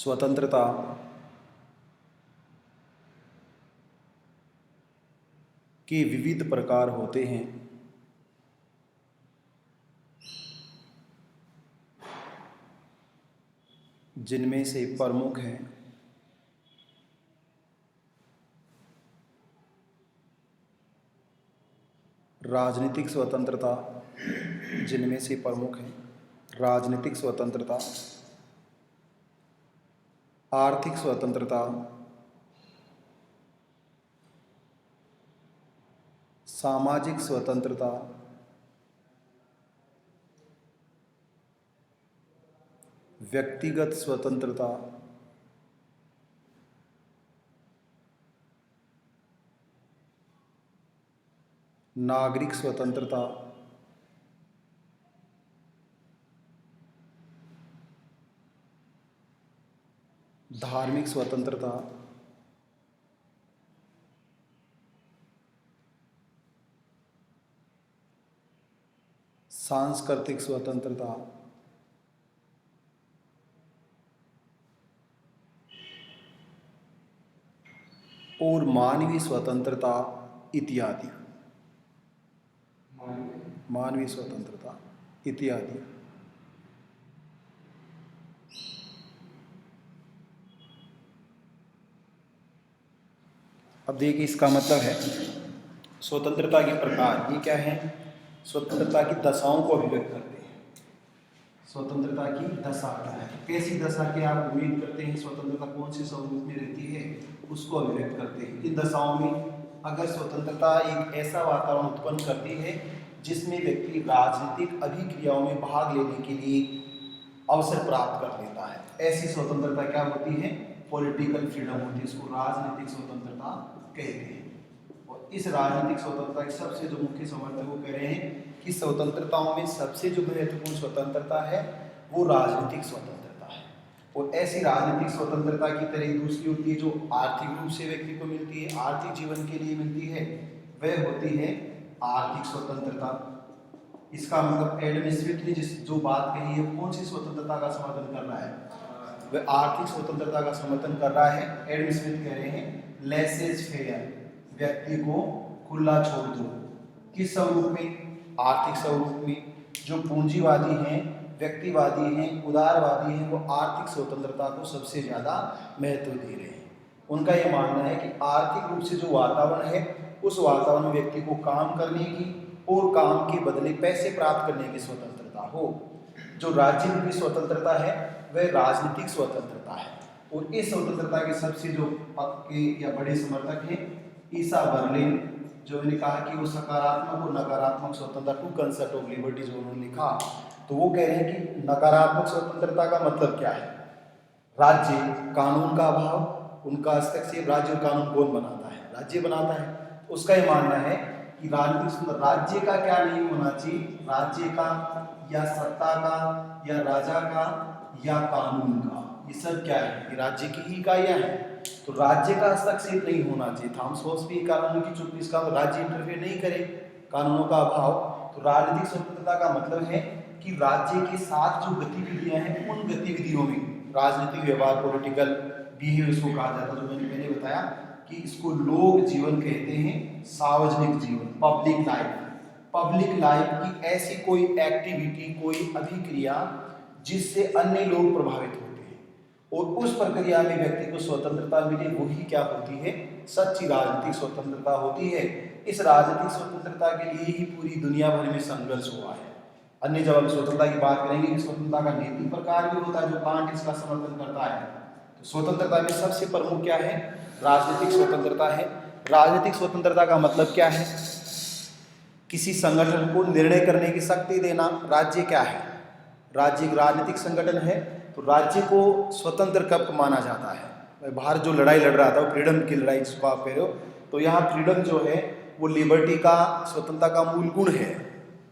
स्वतंत्रता के विविध प्रकार होते हैं। जिनमें से प्रमुख हैं राजनीतिक स्वतंत्रता, जिनमें से प्रमुख हैं राजनीतिक स्वतंत्रता, आर्थिक स्वतंत्रता, सामाजिक स्वतंत्रता, व्यक्तिगत स्वतंत्रता, नागरिक स्वतंत्रता, धार्मिक स्वतंत्रता, सांस्कृतिक स्वतंत्रता, और मानवीय स्वतंत्रता इत्यादि। मानवीय स्वतंत्रता इत्यादि। अब देखिए, इसका मतलब है स्वतंत्रता के प्रकार। ये क्या है? स्वतंत्रता की दशाओं को अभिव्यक्त करते हैं। स्वतंत्रता की दशा क्या है? कैसी दशा की आप उम्मीद करते हैं? स्वतंत्रता कौन से स्वरूप में रहती है, उसको अभिव्यक्त करते हैं। इन दशाओं में अगर स्वतंत्रता एक ऐसा वातावरण उत्पन्न करती है जिसमें व्यक्ति राजनीतिक अभिक्रियाओं में भाग लेने के लिए अवसर प्राप्त कर लेता है, ऐसी स्वतंत्रता क्या होती है? पॉलिटिकल फ्रीडम होती है। इसको राजनीतिक स्वतंत्रता कहते हैं। और इस राजनीतिक स्वतंत्रता के सबसे जो मुख्य समर्थक वो कह रहे हैं कि स्वतंत्रताओं में सबसे जो महत्वपूर्ण स्वतंत्रता है वो राजनीतिक स्वतंत्रता है। और ऐसी राजनीतिक स्वतंत्रता की तरह दूसरी होती है जो आर्थिक रूप से व्यक्ति को मिलती है, आर्थिक जीवन के लिए मिलती है, वह होती है आर्थिक स्वतंत्रता। इसका मतलब एडम स्मिथ ने जो बात कही है, कौन सी स्वतंत्रता का समर्थन कर रहा है? वह आर्थिक स्वतंत्रता का समर्थन कर रहा है। एडम स्मिथ कह रहे हैं लेसेज फेयर, व्यक्ति को खुला छोड़ दो। किस स्वरूप में? आर्थिक स्वरूप में। जो पूंजीवादी हैं, व्यक्तिवादी हैं, उदारवादी हैं, वो आर्थिक स्वतंत्रता को सबसे ज़्यादा महत्व दे रहे हैं। उनका ये मानना है कि आर्थिक रूप से जो वातावरण है, उस वातावरण में व्यक्ति को काम करने की और काम के बदले पैसे प्राप्त करने की स्वतंत्रता हो। जो राज्य रूपी स्वतंत्रता है वह राजनीतिक स्वतंत्रता है। और इस स्वतंत्रता के सबसे जो पक्के या बड़े समर्थक हैं ईसा बर्लिन, जो मैंने कहा कि वो सकारात्मक और नकारात्मक स्वतंत्रता, टू कंसेप्ट ऑफ लिबर्टी जो उन्होंने लिखा, तो वो कह रहे हैं कि नकारात्मक स्वतंत्रता का मतलब क्या है? राज्य, कानून का अभाव। उनका हस्तक्षेप राज्य और कानून कौन बनाता है? राज्य बनाता है। उसका ये मानना है कि राजनीतिक राज्य का क्या नहीं होना चाहिए? राज्य का या सत्ता का या राजा का या कानून का, ये सब क्या है? ये राज्य की ही इकाइयां हैं। तो राज्य का हस्तक्षेप नहीं होना चाहिए। थॉमस होब्स भी कानूनों की चुप्पी, इसका राज्य इंटरफेयर नहीं करे, कानूनों का अभाव। तो राजनीतिक स्वतंत्रता का मतलब है कि राज्य के साथ जो गतिविधियां हैं उन गतिविधियों में राजनीतिक व्यवहार, पॉलिटिकल बिहेवियर इसको कहा जाता है। जो मैंने पहले बताया कि इसको लोक जीवन कहते हैं, सार्वजनिक जीवन, पब्लिक लाइफ। पब्लिक लाइफ की ऐसी कोई एक्टिविटी, कोई अभिक्रिया जिससे अन्य लोग प्रभावित होते हैं और उस प्रक्रिया में व्यक्ति को स्वतंत्रता मिले, वही क्या होती है? सच्ची राजनीतिक स्वतंत्रता होती है। इस राजनीतिक स्वतंत्रता के लिए ही पूरी दुनिया भर में संघर्ष हुआ है। अन्य जब हम स्वतंत्रता की बात करेंगे कि स्वतंत्रता का नैतिक प्रकार भी होता है, जो कांट इसका समर्थन करता है। तो स्वतंत्रता में सबसे प्रमुख क्या है? राजनीतिक स्वतंत्रता है। राजनीतिक स्वतंत्रता का मतलब क्या है? किसी संगठन को निर्णय करने की शक्ति देना। राज्य क्या है? राज्य एक राजनीतिक संगठन है। तो राज्य को स्वतंत्र कब माना जाता है? भारत जो लड़ाई लड़ रहा था, वो फ्रीडम की लड़ाई जिसको आप कह रहे हो, तो यहाँ फ्रीडम जो है वो लिबर्टी का, स्वतंत्रता का मूल गुण है।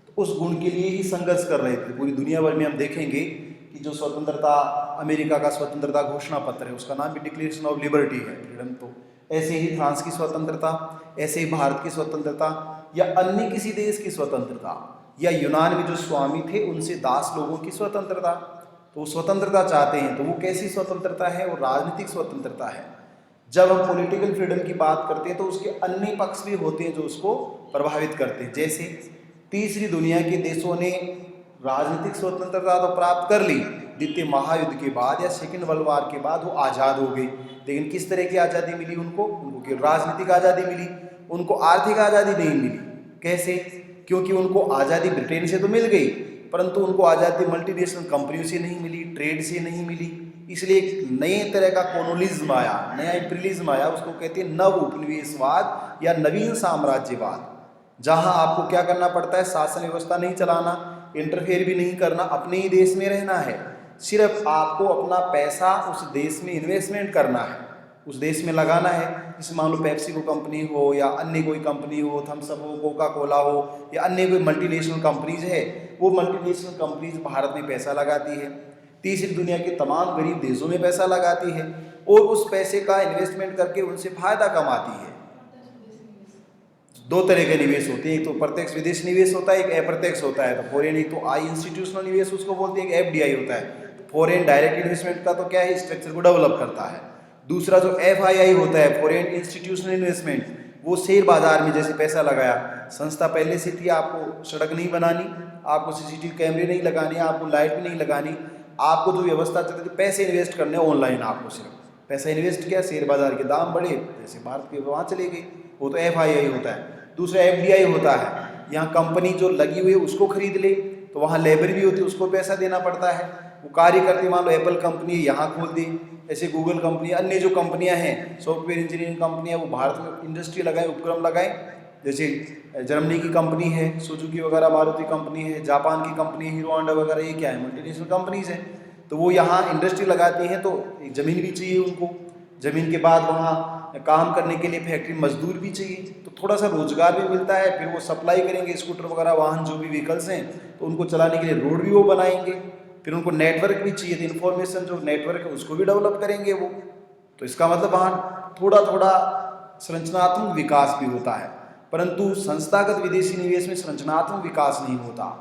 तो उस गुण के लिए ही संघर्ष कर रहे थे। पूरी दुनिया भर में हम देखेंगे कि जो स्वतंत्रता, अमेरिका का स्वतंत्रता घोषणा पत्र है, उसका नाम भी डिक्लेरेशन ऑफ लिबर्टी है, फ्रीडम। तो ऐसे ही फ्रांस की स्वतंत्रता, ऐसे ही भारत की स्वतंत्रता या अन्य किसी देश की स्वतंत्रता, या यूनान में जो स्वामी थे उनसे दास लोगों की स्वतंत्रता। तो वो स्वतंत्रता चाहते हैं। तो वो कैसी स्वतंत्रता है? वो राजनीतिक स्वतंत्रता है। जब हम पॉलिटिकल फ्रीडम की बात करते हैं तो उसके अन्य पक्ष भी होते हैं जो उसको प्रभावित करते हैं। जैसे तीसरी दुनिया के देशों ने राजनीतिक स्वतंत्रता तो प्राप्त कर ली द्वितीय महायुद्ध के बाद या सेकेंड वर्ल्ड वार के बाद, वो आज़ाद हो गई। लेकिन किस तरह की आज़ादी मिली उनको? उनको केवल राजनीतिक आज़ादी मिली, उनको आर्थिक आज़ादी नहीं मिली। कैसे? क्योंकि उनको आज़ादी ब्रिटेन से तो मिल गई, परंतु उनको आज़ादी मल्टीनेशनल कंपनियों से नहीं मिली, ट्रेड से नहीं मिली। इसलिए एक नए तरह का कॉलोनिज्म आया, नया इंपीरियलिज्म आया, उसको कहते हैं नव उपनिवेशवाद या नवीन साम्राज्यवाद, जहां आपको क्या करना पड़ता है? शासन व्यवस्था नहीं चलाना, इंटरफेयर भी नहीं करना, अपने ही देश में रहना है। सिर्फ आपको अपना पैसा उस देश में इन्वेस्टमेंट करना है, उस देश में लगाना है। जैसे मान लो पेप्सी को कंपनी हो या अन्य कोई कंपनी हो, थम्स अप हो, कोका कोला हो या अन्य कोई मल्टीनेशनल कंपनीज है, वो मल्टीनेशनल कंपनीज भारत में पैसा लगाती है, तीसरी दुनिया के तमाम गरीब देशों में पैसा लगाती है और उस पैसे का इन्वेस्टमेंट करके उनसे फायदा कमाती है। दो तरह के निवेश होते हैं, एक तो प्रत्यक्ष विदेश निवेश होता है, एक अप्रत्यक्ष होता है। तो फॉरेन, एक तो आई इंस्टीट्यूशनल निवेश उसको बोलते हैं, एक एफडीआई होता है। फॉरेन डायरेक्ट इन्वेस्टमेंट का तो क्या है? स्ट्रक्चर को डेवलप करता है। दूसरा जो एफआईआई होता है, फॉरेन इंस्टीट्यूशनल इन्वेस्टमेंट, वो शेयर बाजार में जैसे पैसा लगाया, संस्था पहले से थी, आपको सड़क नहीं बनानी, आपको सीसीटीवी कैमरे नहीं लगाने, आपको लाइट भी नहीं लगानी, आपको जो व्यवस्था चलती थी पैसे इन्वेस्ट करने ऑनलाइन, आपको सिर्फ पैसा इन्वेस्ट किया, शेयर बाजार के दाम बढ़े, जैसे भारत के वहाँ चले गए, वो तो एफआईआई होता है। दूसरा एफडीआई होता है, यहाँ कंपनी जो लगी हुई है उसको खरीद ले, तो वहाँ लेबर भी होती है, उसको पैसा देना पड़ता है, वो कार्य करती। मान लो एप्पल कंपनी यहाँ खोल दी, ऐसे गूगल कंपनी, अन्य जो कंपनियाँ हैं, सॉफ्टवेयर इंजीनियरिंग कंपनियाँ, वो भारत में इंडस्ट्री लगाएं, उपक्रम लगाएं। जैसे जर्मनी की कंपनी है सुजुकी वगैरह, मारुति कंपनी है, जापान की कंपनी हीरो होंडा वगैरह, ये क्या है? मल्टीनेशनल कंपनीज हैं। तो वो यहाँ इंडस्ट्री लगाती हैं, तो ज़मीन भी चाहिए उनको, ज़मीन के बाद वहाँ काम करने के लिए फैक्ट्री मजदूर भी चाहिए, तो थोड़ा सा रोजगार भी मिलता है। फिर वो सप्लाई करेंगे स्कूटर वगैरह, वाहन जो भी व्हीकल्स हैं, तो उनको चलाने के लिए रोड भी वो बनाएंगे। फिर उनको नेटवर्क भी चाहिए, तो इन्फॉर्मेशन जो नेटवर्क है उसको भी डेवलप करेंगे वो। तो इसका मतलब वहाँ थोड़ा थोड़ा संरचनात्मक विकास भी होता है, परंतु संस्थागत विदेशी निवेश में संरचनात्मक विकास नहीं होता।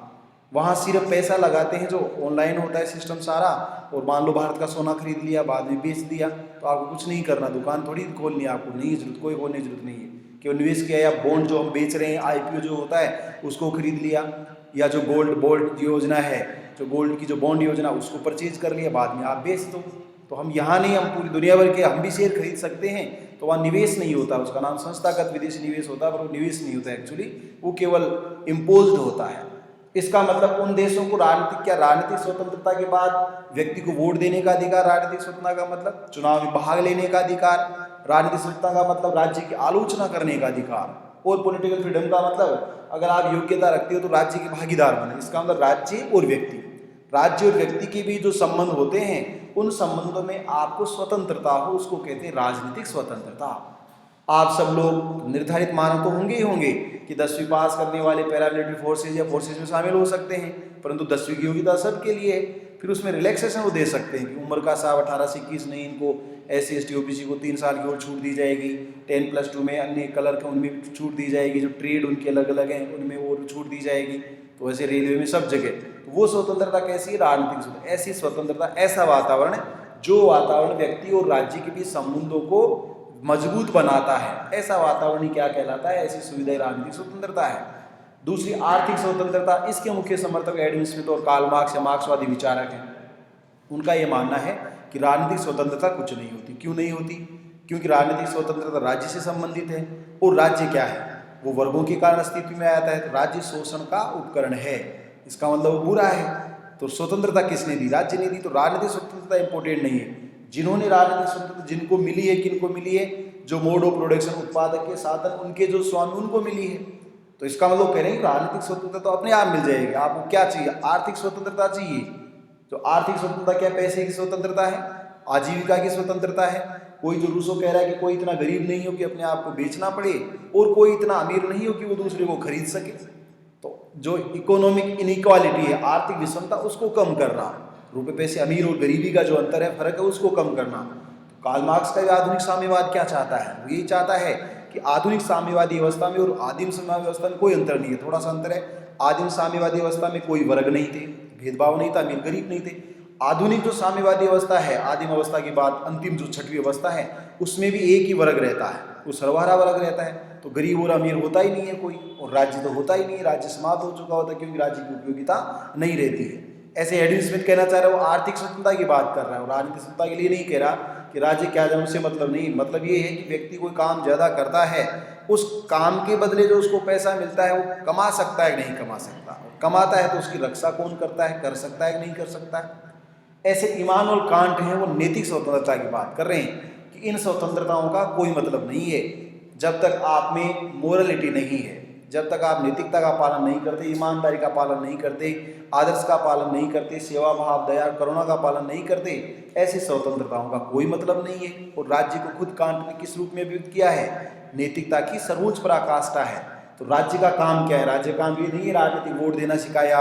वहाँ सिर्फ पैसा लगाते हैं, जो ऑनलाइन होता है सिस्टम सारा। और मान लो भारत का सोना खरीद लिया, बाद में बेच दिया, तो आपको कुछ नहीं करना, दुकान थोड़ी खोलनी है, आपको नहीं जरूरत, कोई खोलने की जरूरत नहीं है। केवल निवेश किया, या बॉन्ड जो हम बेच रहे हैं, आईपीओ जो होता है उसको खरीद लिया, या जो गोल्ड योजना है, जो गोल्ड की जो बॉन्ड योजना, उसको परचेज कर लिया, बाद में आप बेच दो। तो हम यहाँ नहीं, हम पूरी दुनिया भर के हम भी शेयर खरीद सकते हैं, तो वहाँ निवेश नहीं होता, उसका नाम संस्थागत विदेशी निवेश होता है, पर वो निवेश नहीं होता एक्चुअली, वो केवल इम्पोज्ड होता है। इसका मतलब उन देशों को राजनीतिक स्वतंत्रता के बाद व्यक्ति को वोट देने का अधिकार, राजनीतिक स्वतंत्रता का मतलब चुनाव में भाग लेने का अधिकार, राजनीतिक स्वतंत्रता का मतलब राज्य की आलोचना करने का अधिकार, और पॉलिटिकल फ्रीडम का मतलब अगर आप योग्यता रखते हो तो राज्य के भागीदार बने। इसका मतलब राज्य और व्यक्ति के भी जो संबंध होते हैं, उन संबंधों में आपको स्वतंत्रता हो, उसको कहते हैं राजनीतिक स्वतंत्रता। आप सब लोग निर्धारित मानक तो होंगे ही होंगे कि 10वीं पास करने वाले पैरामिलिट्री फोर्सेज या फोर्सेज में शामिल हो सकते हैं, परंतु 10वीं की योग्यता सबके लिए है। फिर उसमें रिलैक्सेशन वो दे सकते हैं कि उम्र का साहब 18 से 21 नहीं, इनको SC ST OBC को 3 साल की और छूट दी जाएगी, 10+2 में अन्य कलर का उनमें छूट दी जाएगी, जो ट्रेड उनके अलग अलग हैं उनमें और छूट दी जाएगी। तो वैसे रेलवे में सब जगह, तो वो स्वतंत्रता कैसी है? राजनीतिक स्वतंत्रता। ऐसी स्वतंत्रता, ऐसा वातावरण जो वातावरण व्यक्ति और राज्य के बीच संबंधों को मजबूत बनाता है, ऐसा वातावरण ही क्या कहलाता है? ऐसी सुविधा राजनीतिक स्वतंत्रता है। दूसरी आर्थिक स्वतंत्रता, इसके मुख्य समर्थक एडम स्मिथ और कार्ल मार्क्स या मार्क्सवादी विचारक हैं। उनका यह मानना है कि राजनीतिक स्वतंत्रता कुछ नहीं होती। क्यों नहीं होती? क्योंकि राजनीतिक स्वतंत्रता राज्य से संबंधित है, और राज्य क्या है? वो वर्गों के कारण अस्तित्व में आता है, तो राज्य शोषण का उपकरण है, इसका मतलब वो बुरा है। तो स्वतंत्रता किसने दी? राज्य ने दी। तो राजनीतिक स्वतंत्रता इंपॉर्टेंट नहीं है। जिन्होंने राजनीतिक स्वतंत्रता जिनको मिली है, किनको मिली है? जो मोड ऑफ प्रोडक्शन, उत्पादक के साधन, उनके जो स्वामी, उनको मिली है। तो इसका मतलब कह रहे हैं राजनीतिक स्वतंत्रता तो अपने आप मिल जाएगी। आपको क्या चाहिए? आर्थिक स्वतंत्रता चाहिए। तो आर्थिक स्वतंत्रता क्या? पैसे की स्वतंत्रता है, आजीविका की स्वतंत्रता है। कोई जो रूसो कह रहा है कि कोई इतना गरीब नहीं हो कि अपने आप को बेचना पड़े, और कोई इतना अमीर नहीं हो कि वो दूसरे को खरीद सके। तो जो इकोनॉमिक इनइक्वालिटी है, आर्थिक विषमता, उसको कम करना, रुपए पैसे, अमीर और गरीबी का जो अंतर है, फर्क है, उसको कम करना। तो कार्ल मार्क्स का आधुनिक साम्यवाद क्या चाहता है? वो यही चाहता है कि आधुनिक साम्यवादी व्यवस्था में और आदिम साम्यवादी व्यवस्था में कोई अंतर नहीं है। थोड़ा सा अंतर है। आदिम साम्यवादी व्यवस्था में कोई वर्ग नहीं थे, भेदभाव नहीं था, अमीर गरीब नहीं थे। आधुनिक जो साम्यवादी अवस्था है, आदिम अवस्था की बात, अंतिम जो छठवीं अवस्था है, उसमें भी एक ही वर्ग रहता है, वो सर्वहारा वर्ग रहता है। तो गरीब और अमीर होता ही नहीं है कोई, और राज्य तो होता ही नहीं है, राज्य समाप्त हो चुका होता है, क्योंकि राज्य की उपयोगिता नहीं रहती है। ऐसे एडम स्मिथ कहना चाह रहा है, वो आर्थिक स्वतंत्रता की बात कर रहा है, और राजनीतिक स्वतंत्रता के लिए नहीं कह रहा कि राज्य क्या जाए, उससे मतलब नहीं। मतलब ये है कि व्यक्ति कोई काम ज़्यादा करता है, उस काम के बदले जो उसको पैसा मिलता है वो कमा सकता है कि नहीं कमा सकता, कमाता है तो उसकी रक्षा कौन करता है, कर सकता है कि नहीं कर सकता है। ऐसे इमानुएल कांट हैं, वो नैतिक स्वतंत्रता की बात कर रहे हैं कि इन स्वतंत्रताओं का कोई मतलब नहीं है जब तक आप में मोरलिटी नहीं है, जब तक आप नैतिकता का पालन नहीं करते, ईमानदारी का पालन नहीं करते, आदर्श का पालन नहीं करते, सेवा भाव, दया, करुणा का पालन नहीं करते, ऐसी स्वतंत्रताओं का कोई मतलब नहीं है। और राज्य को खुद कांट ने किस रूप में व्यक्त किया है, नैतिकता की सर्वोच्च पराकाष्ठा है। तो राज्य का काम क्या है? राज्य का काम ये नहीं है राजनीतिक वोट देना सिखाए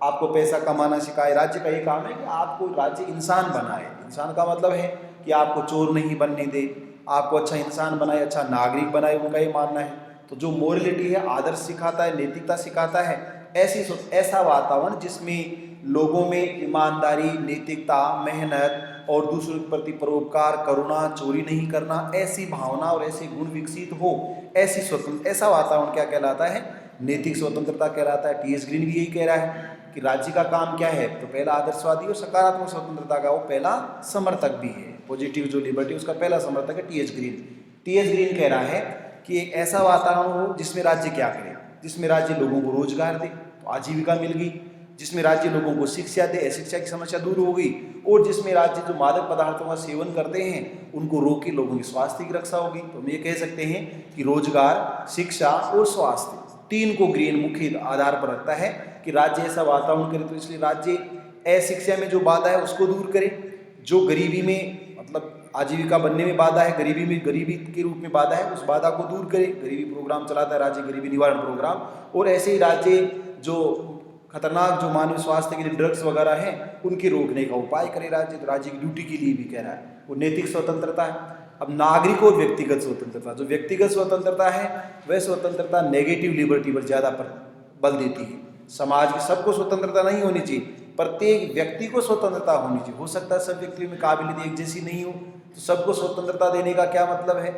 आपको पैसा कमाना सिखाए। राज्य का ये काम है कि आपको राज्य इंसान बनाए। इंसान का मतलब है कि आपको चोर नहीं बनने दे, आपको अच्छा इंसान बनाए, अच्छा नागरिक बनाए, उनका ये मानना है। तो जो मोरलिटी है, आदर्श सिखाता है, नैतिकता सिखाता है, ऐसा वातावरण जिसमें लोगों में ईमानदारी, नैतिकता, मेहनत और दूसरों के प्रति परोपकार, करुणा, चोरी नहीं करना, ऐसी भावना और ऐसे गुण विकसित हो, ऐसा वातावरण क्या कहलाता है? नैतिक स्वतंत्रता कहलाता है। टी.एस. ग्रीन भी यही कह रहा है कि राज्य का काम क्या है, तो पहला आदर्शवादी और सकारात्मक स्वतंत्रता का वो पहला समर्थक भी है। पॉजिटिव जो लिबर्टी उसका पहला समर्थक है टी.एस. ग्रीन। टी.एस. ग्रीन कह रहा है कि एक ऐसा वातावरण हो जिसमें राज्य क्या करे, जिसमें राज्य लोगों को रोजगार दे, तो आजीविका मिल गई, जिसमें राज्य लोगों को शिक्षा दे, अशिक्षा की समस्या दूर हो गई, और जिसमें राज्य जो मादक पदार्थों का सेवन करते हैं उनको रोके लोगों की स्वास्थ्य की रक्षा होगी। तो हम ये कह सकते हैं कि रोजगार, शिक्षा और स्वास्थ्य, तीन को ग्रीन मुख्य आधार पर रखता है कि राज्य ऐसा वातावरण करे। तो इसलिए राज्य अशिक्षा में जो बाधा है उसको दूर करे, जो गरीबी में मतलब आजीविका बनने में बाधा है, गरीबी के रूप में बाधा है, उस बाधा को दूर करे। गरीबी प्रोग्राम चलाता है राज्य, गरीबी निवारण प्रोग्राम। और ऐसे ही राज्य जो खतरनाक जो मानव स्वास्थ्य के लिए ड्रग्स वगैरह हैं उनके रोकने का उपाय करे राज्य। तो राज्य की ड्यूटी के लिए भी कह रहा है वो नैतिक स्वतंत्रता है। अब नागरिक और व्यक्तिगत स्वतंत्रता, जो व्यक्तिगत स्वतंत्रता है वह स्वतंत्रता नेगेटिव लिबर्टी पर ज़्यादा बल देती है। समाज की सबको स्वतंत्रता नहीं होनी चाहिए, प्रत्येक व्यक्ति को स्वतंत्रता होनी चाहिए। हो सकता है सब व्यक्तियों में काबिलियत एक जैसी नहीं हो, तो सबको स्वतंत्रता देने का क्या मतलब है?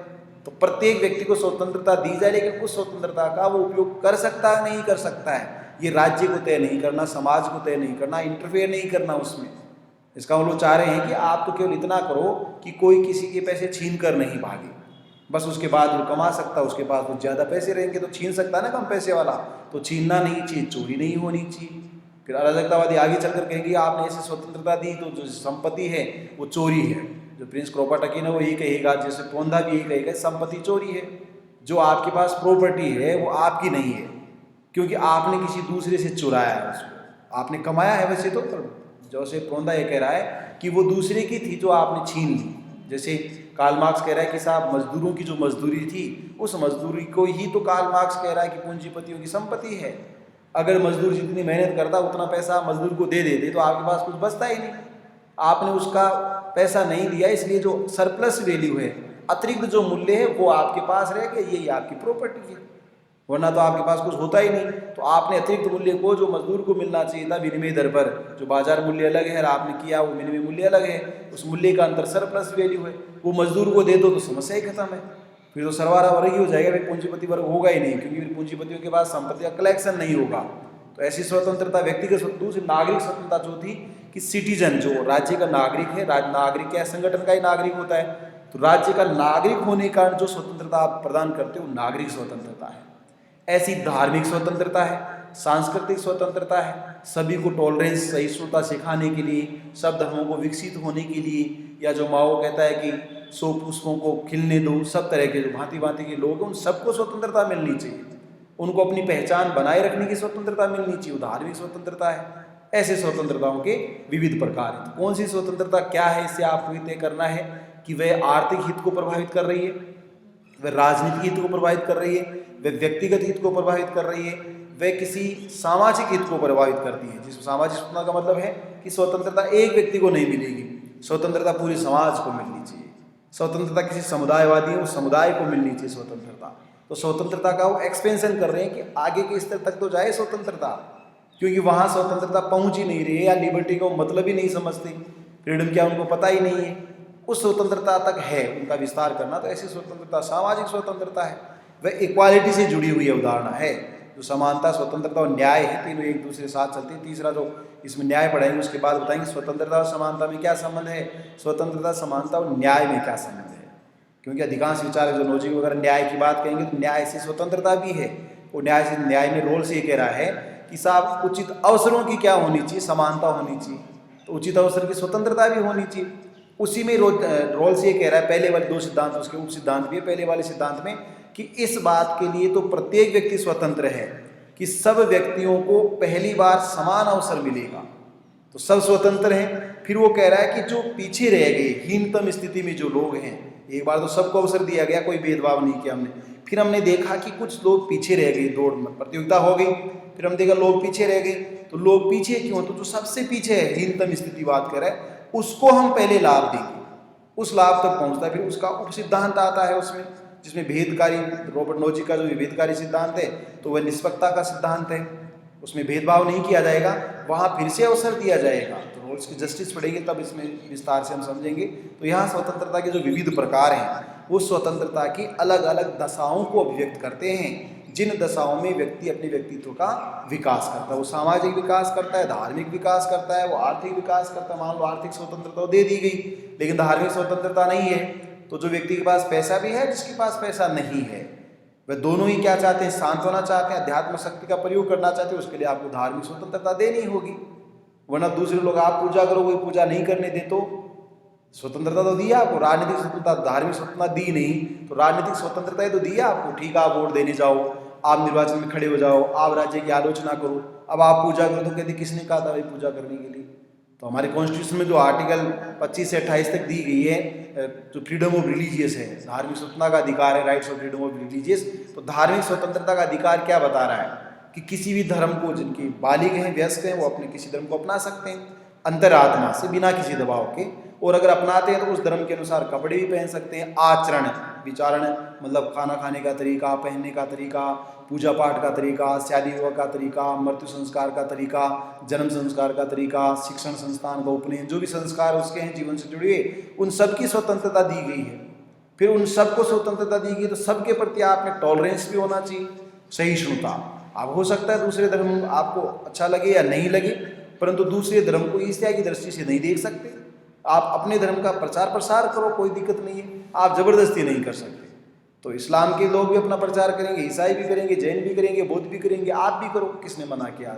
तो प्रत्येक व्यक्ति को स्वतंत्रता दी जाए, लेकिन उस स्वतंत्रता का वो उपयोग कर सकता है नहीं कर सकता है, ये राज्य को तय नहीं करना, समाज को तय नहीं करना, इंटरफेयर नहीं करना उसमें। इसका वो लोग चाह रहे हैं कि आप तो केवल इतना करो कि कोई किसी के पैसे छीन कर नहीं भागे, बस उसके बाद वो कमा सकता, उसके पास कुछ ज़्यादा पैसे रहेंगे तो छीन सकता है ना कम पैसे वाला, तो छीनना नहीं चाहिए, चोरी नहीं होनी चाहिए। फिर अराजकतावादी आगे चलकर कहेंगे आपने ऐसी स्वतंत्रता दी तो जो संपत्ति है वो चोरी है। जो प्रिंस क्रोपाटकिन है वो यही कहेगा, जैसे पोंदा भी यही कहेगा, संपत्ति चोरी है, जो आपके पास प्रॉपर्टी है वो आपकी नहीं है, क्योंकि आपने किसी दूसरे से चुराया है उसको, आपने कमाया है वैसे तो, जैसे पोंदा ये कह रहा है कि वो दूसरे की थी जो आपने छीन ली। जैसे कार्ल मार्क्स कह रहा है कि साहब मजदूरों की जो मजदूरी थी उस मजदूरी को ही तो कार्ल मार्क्स कह रहा है कि पूंजीपतियों की संपत्ति है। अगर मजदूर जितनी मेहनत करता उतना पैसा मजदूर को दे देते तो आपके पास कुछ बचता ही नहीं। आपने उसका पैसा नहीं दिया, इसलिए जो सरप्लस वैल्यू है, अतिरिक्त जो मूल्य है वो आपके पास रह गया, यही आपकी प्रॉपर्टी है, वरना तो आपके पास कुछ होता ही नहीं। तो आपने अतिरिक्त मूल्य को जो मजदूर को मिलना चाहिए था विनिमय दर पर, जो बाजार मूल्य अलग है और आपने किया वो विनिमय मूल्य अलग है, उस मूल्य का अंतर सरप्लस वैल्यू है, वो मजदूर को दे दो तो समस्या ही खत्म है। फिर तो सरवारा वर्ग ही हो जाएगा, फिर पूंजीपति वर्ग होगा ही नहीं, क्योंकि फिर पूंजीपतियों के पास संपत्ति का कलेक्शन नहीं होगा। तो ऐसी स्वतंत्रता व्यक्तिगत दूसरी नागरिक स्वतंत्रता जो थी कि सिटीजन जो राज्य का नागरिक है, नागरिक क्या संगठन का ही नागरिक होता है, तो राज्य का नागरिक होने के कारण जो स्वतंत्रता आप प्रदान करते हो नागरिक स्वतंत्रता है। ऐसी धार्मिक स्वतंत्रता है, सांस्कृतिक स्वतंत्रता है, सभी को टॉलरेंस सहिष्णुता सिखाने के लिए, सब धर्मों को विकसित होने के लिए, या जो माओ कहता है कि 100 पुष्पों को खिलने दो, सब तरह के जो भांति भांति के लोग हैं उन सबको स्वतंत्रता मिलनी चाहिए, उनको अपनी पहचान बनाए रखने की स्वतंत्रता मिलनी चाहिए, वो धार्मिक स्वतंत्रता है। ऐसे स्वतंत्रताओं के विविध प्रकार हैं। तो कौन सी स्वतंत्रता क्या है, इससे आपको तय करना है कि वह आर्थिक हित को प्रभावित कर रही है, वह राजनीतिक हित को प्रभावित कर रही है, वह व्यक्तिगत हित को प्रभावित कर रही है, वह किसी सामाजिक हित को प्रभावित करती है। जिस सामाजिक स्वतंत्रता का मतलब है कि स्वतंत्रता एक व्यक्ति को नहीं मिलेगी, स्वतंत्रता पूरे समाज को मिलनी चाहिए। स्वतंत्रता किसी समुदायवादी है, उस समुदाय को मिलनी चाहिए स्वतंत्रता। तो स्वतंत्रता का वो एक्सपेंशन कर रहे हैं कि आगे के स्तर तक तो जाए स्वतंत्रता, क्योंकि वहाँ स्वतंत्रता पहुँच ही नहीं रही है, या लिबर्टी का मतलब ही नहीं समझते, फ्रीडम क्या उनको पता ही नहीं है। उस स्वतंत्रता तक है उनका विस्तार करना। तो ऐसी स्वतंत्रता सामाजिक स्वतंत्रता है, वह इक्वालिटी से जुड़ी हुई अवधारणा है। जो समानता, स्वतंत्रता और न्याय है, तीनों एक दूसरे के साथ चलते हैं। तीसरा जो इसमें न्याय पढ़ाएंगे उसके बाद बताएंगे स्वतंत्रता और समानता में क्या संबंध है, स्वतंत्रता, समानता और न्याय में क्या संबंध है। क्योंकि अधिकांश विचारक जो लॉजिक वगैरह न्याय की बात कहेंगे तो न्याय से स्वतंत्रता भी है, और न्याय में रोल से ये कह रहा है कि साहब उचित अवसरों की क्या होनी चाहिए, समानता होनी चाहिए, तो उचित अवसर की स्वतंत्रता भी होनी चाहिए। उसी में रोल से ये कह रहा है, पहले वाले दो सिद्धांत उसके उप सिद्धांत भी है, पहले वाले सिद्धांत में कि इस बात के लिए तो प्रत्येक व्यक्ति स्वतंत्र है कि सब व्यक्तियों को पहली बार समान अवसर मिलेगा, तो सब स्वतंत्र हैं। फिर वो कह रहा है कि जो पीछे रह गए, हीनतम स्थिति में जो लोग हैं, एक बार तो सबको अवसर दिया गया, कोई भेदभाव नहीं किया हमने, फिर हमने देखा कि कुछ लोग पीछे रह गए, दौड़ में प्रतियोगिता हो गई, फिर हम देखा लोग पीछे रह गए। तो लोग पीछे क्यों, तो जो सबसे पीछे है, हीनतम स्थिति बात कर रहा है, उसको हम पहले लाभ देंगे, उस लाभ तक पहुंचता है। फिर उसका उप सिद्धांत आता है उसमें, जिसमें भेदकारी, रॉबर्ट नोजिक का जो भेदकारी सिद्धांत है, तो वह निष्पक्षता का सिद्धांत है, उसमें भेदभाव नहीं किया जाएगा, वहाँ फिर से अवसर दिया जाएगा। तो रोल्स की जस्टिस पढ़ेंगे तब इसमें विस्तार से हम समझेंगे। तो यहाँ स्वतंत्रता के जो विविध प्रकार हैं, वो स्वतंत्रता की अलग अलग दशाओं को अभिव्यक्त करते हैं, जिन दशाओं में व्यक्ति अपने व्यक्तित्व का विकास करता है। वो सामाजिक विकास करता है, धार्मिक विकास करता है, वो आर्थिक विकास करता है। मान लो आर्थिक स्वतंत्रता दे दी गई, लेकिन धार्मिक स्वतंत्रता नहीं है, तो जो व्यक्ति के पास पैसा भी है, जिसके पास पैसा नहीं है, वह दोनों ही क्या चाहते हैं, शांत होना चाहते हैं, अध्यात्म शक्ति का प्रयोग करना चाहते हैं। उसके लिए आपको धार्मिक स्वतंत्रता देनी होगी, वरना दूसरे लोग आप पूजा करो, कोई पूजा नहीं करने दे, तो स्वतंत्रता तो दी आपको, राजनीतिक स्वतंत्रता, धार्मिक स्वतंत्रता दी नहीं, तो राजनीतिक स्वतंत्रता तो दी आपको। ठीक है, आप वोट देने जाओ, आप निर्वाचन में खड़े हो जाओ, आप राज्य की आलोचना करो, अब आप पूजा करो, तो कहते किसने कहा था भाई पूजा करने के लिए। तो हमारे कॉन्स्टिट्यूशन में जो आर्टिकल 25 से 28 तक दी गई है, जो फ्रीडम ऑफ रिलीजियस है, धार्मिक स्वतंत्रता का अधिकार है, rights of freedom of religious, तो धार्मिक स्वतंत्रता का अधिकार क्या बता रहा है कि किसी भी धर्म को, जिनकी बालिग हैं, वयस्क हैं, वो अपने किसी धर्म को अपना सकते हैं अंतरात्मा से, बिना किसी दबाव के, और अगर अपनाते हैं तो उस धर्म के अनुसार कपड़े भी पहन सकते हैं। आचरण विचारण मतलब खाना खाने का तरीका, पहनने का तरीका, पूजा पाठ का तरीका, शादी विवाह का तरीका, मृत्यु संस्कार का तरीका, जन्म संस्कार का तरीका, शिक्षण संस्थान का उपनयन, जो भी संस्कार उसके हैं जीवन से जुड़े, उन सब की स्वतंत्रता दी गई है। फिर उन सबको स्वतंत्रता दी गई, तो सबके प्रति आप में टॉलरेंस भी होना चाहिए, सहिष्णुता। अब हो सकता है दूसरे धर्म आपको अच्छा लगे या नहीं लगे, परंतु दूसरे धर्म को ईर्ष्या की दृष्टि से नहीं देख सकते। आप अपने धर्म का प्रचार प्रसार करो, कोई दिक्कत नहीं है, आप जबरदस्ती नहीं कर सकते। तो इस्लाम के लोग भी अपना प्रचार करेंगे, ईसाई भी करेंगे, जैन भी करेंगे, बौद्ध भी करेंगे, आप भी करो, किसने मना किया।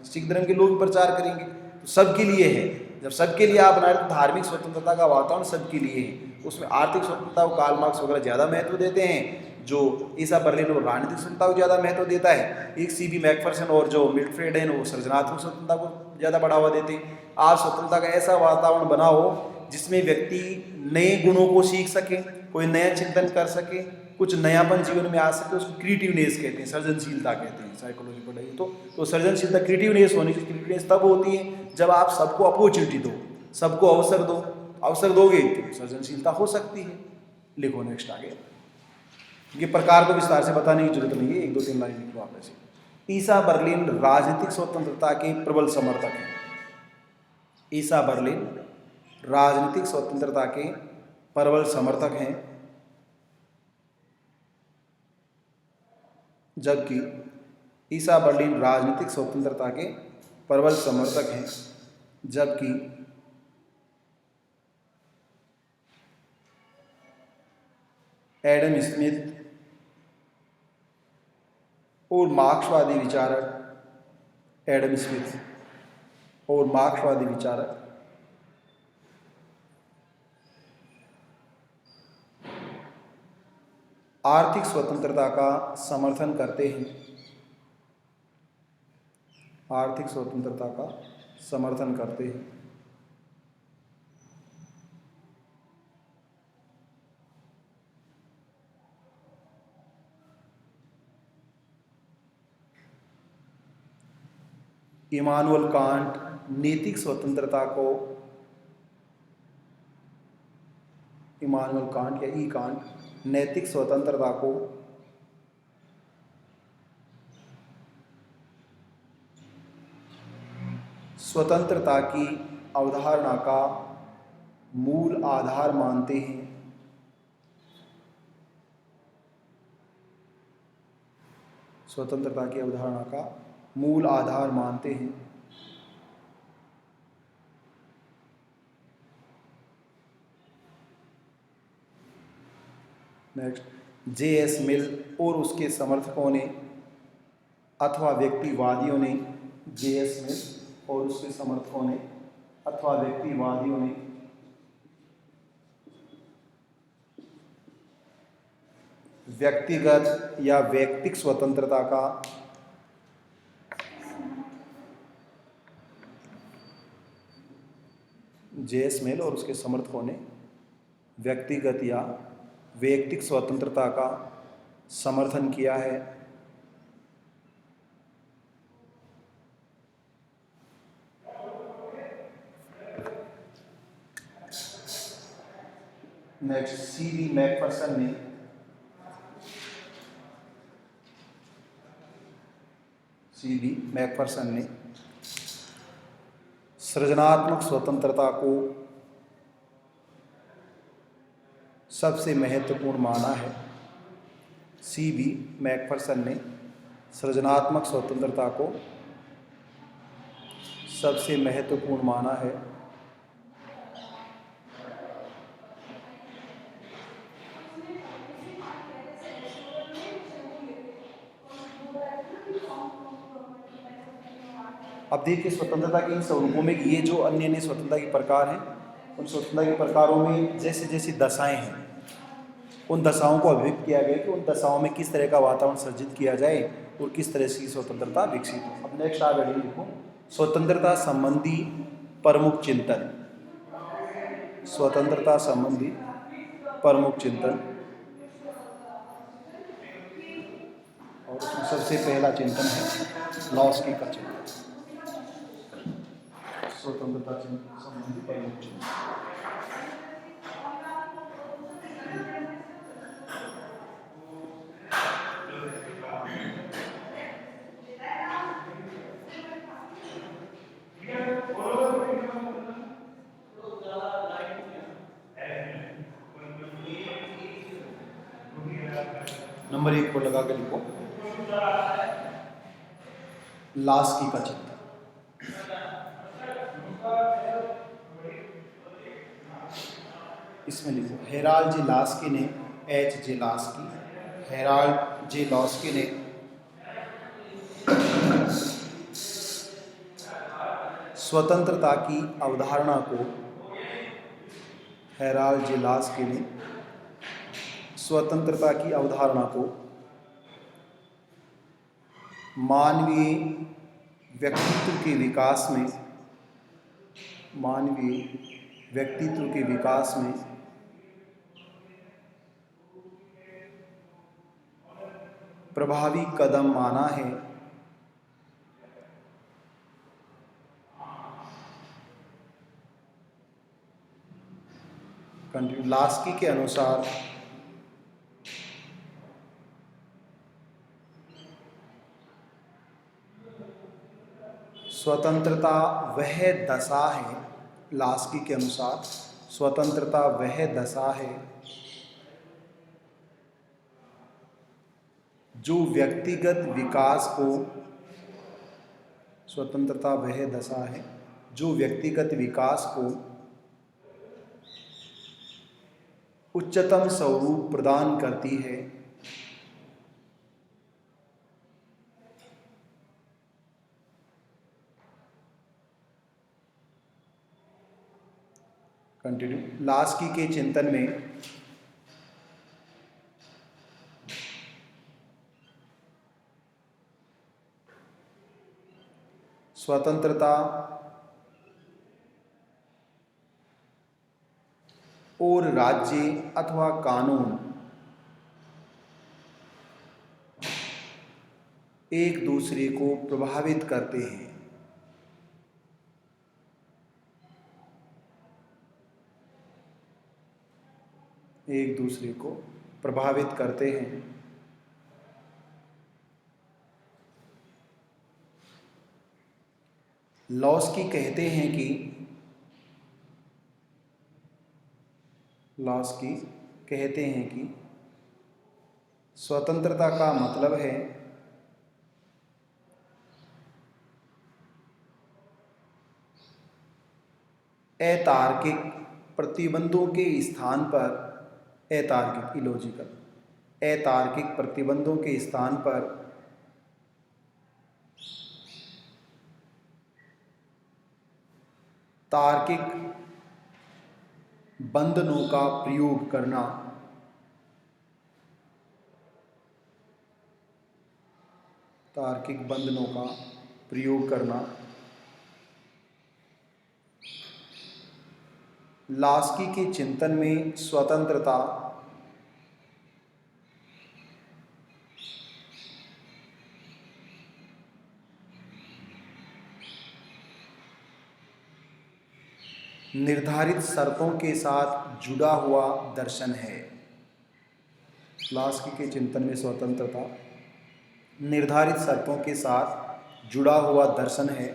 सिख धर्म के लोग भी प्रचार करेंगे, तो सबके लिए है। जब सबके लिए आप बना रहे, तो धार्मिक स्वतंत्रता का वातावरण सबके लिए है। उसमें आर्थिक स्वतंत्रता को कार्ल मार्क्स वगैरह ज़्यादा महत्व देते हैं, जो ईसा बर्लिन और राजनीतिक स्वतंत्रता को ज़्यादा महत्व देता है। एक सीबी मैकफर्सन और जो मिल्फ्रेड है, वो सृजनात्मक स्वतंत्रता को ज़्यादा बढ़ावा देते हैं। आप स्वतंत्रता का ऐसा वातावरण बनाओ जिसमें व्यक्ति नए गुणों को सीख सके, कोई नया चिंतन कर सके, कुछ नयापन जीवन में आ सके। उसको क्रिएटिवनेस कहते हैं, सृजनशीलता कहते हैं, साइकोलॉजी पढ़ाई तो सृजनशीलता, क्रिएटिवनेस होनी चाहिए। क्रिएटिवनेस तब होती है जब आप सबको अपॉर्चुनिटी दो, सबको अवसर दो। अवसर दोगे तो सृजनशीलता हो सकती है। लिखो नेक्स्ट आगे। ये प्रकार को विस्तार से बताने की जरूरत नहीं है, 1-2-3 लाइन लिखो आप ऐसे। ईसा बर्लिन राजनीतिक स्वतंत्रता के प्रबल समर्थक हैं। ईसा बर्लिन राजनीतिक स्वतंत्रता के प्रबल समर्थक हैं, जबकि ईसा बर्लिन राजनीतिक स्वतंत्रता के प्रबल समर्थक हैं, जबकि एडम स्मिथ और मार्क्सवादी विचारक, एडम स्मिथ और मार्क्सवादी विचारक आर्थिक स्वतंत्रता का समर्थन करते हैं। आर्थिक स्वतंत्रता का समर्थन करते हैं। इमानुअल कांट नैतिक स्वतंत्रता को, इमानुअल कांट या ई कांट नैतिक स्वतंत्रता को स्वतंत्रता की अवधारणा का मूल आधार मानते हैं। स्वतंत्रता की अवधारणा का मूल आधार मानते हैं। Next, J.S. मिल और उसके समर्थकों ने अथवा व्यक्तिवादियों ने, J.S. मिल और उसके समर्थकों ने अथवा व्यक्तिवादियों ने व्यक्तिगत या वैयक्तिक स्वतंत्रता का J.S. मिल और उसके समर्थकों ने व्यक्तिगत या वैयक्तिक स्वतंत्रता का समर्थन किया है। Next, C.B. मैकफर्सन ने सृजनात्मक स्वतंत्रता को सबसे महत्वपूर्ण माना है। C.B. मैकफर्सन ने सृजनात्मक स्वतंत्रता को सबसे महत्वपूर्ण माना है। अब देखिए स्वतंत्रता के इन स्वरूपों में ये जो अन्य अन्य स्वतंत्रता के प्रकार हैं, उन स्वतंत्रता के प्रकारों में जैसे जैसी दशाएं हैं, उन दशाओं को अभिव्यक्त किया गया कि उन दशाओं में किस तरह का वातावरण सृजित किया जाए और किस तरह से स्वतंत्रता विकसित हो। अब नेक्स्ट आप हेडिंग लिखो, स्वतंत्रता संबंधी प्रमुख चिंतन। स्वतंत्रता संबंधी प्रमुख चिंतन, और उसमें सबसे पहला चिंतन है लॉस्की का चिंतन। स्वतंत्रता संबंधी प्रमुख चिंतन, नंबर 1 पर लगा के लिखो लास्की का चिंतन। इसमें लिखो हेराल्ड जे लास्की ने, H.J. लास्की, हेराल्ड जे लास्की ने स्वतंत्रता की अवधारणा को, हेराल्ड जे लास्की ने स्वतंत्रता की अवधारणा को मानवीय व्यक्तित्व के विकास में, मानवीय व्यक्तित्व के विकास में प्रभावी कदम माना है। कंटिन्यू, लास्की के अनुसार स्वतंत्रता वह दशा है, लास्की के अनुसार स्वतंत्रता वह दशा है जो व्यक्तिगत विकास को, स्वतंत्रता वह दशा है जो व्यक्तिगत विकास को उच्चतम स्वरूप प्रदान करती है। कंटिन्यू, लास्की के चिंतन में स्वतंत्रता और राज्य अथवा कानून एक दूसरे को प्रभावित करते हैं। एक दूसरे को प्रभावित करते हैं। लॉस्की कहते हैं कि स्वतंत्रता का मतलब है अतार्किक प्रतिबंधों के स्थान पर अतार्किक इलॉजिकल अतार्किक प्रतिबंधों के स्थान पर तार्किक बंधनों का प्रयोग करना लॉस्की के चिंतन में स्वतंत्रता निर्धारित शर्तों के साथ जुड़ा हुआ दर्शन है। लॉस्की के चिंतन में स्वतंत्रता निर्धारित शर्तों के साथ जुड़ा हुआ दर्शन है।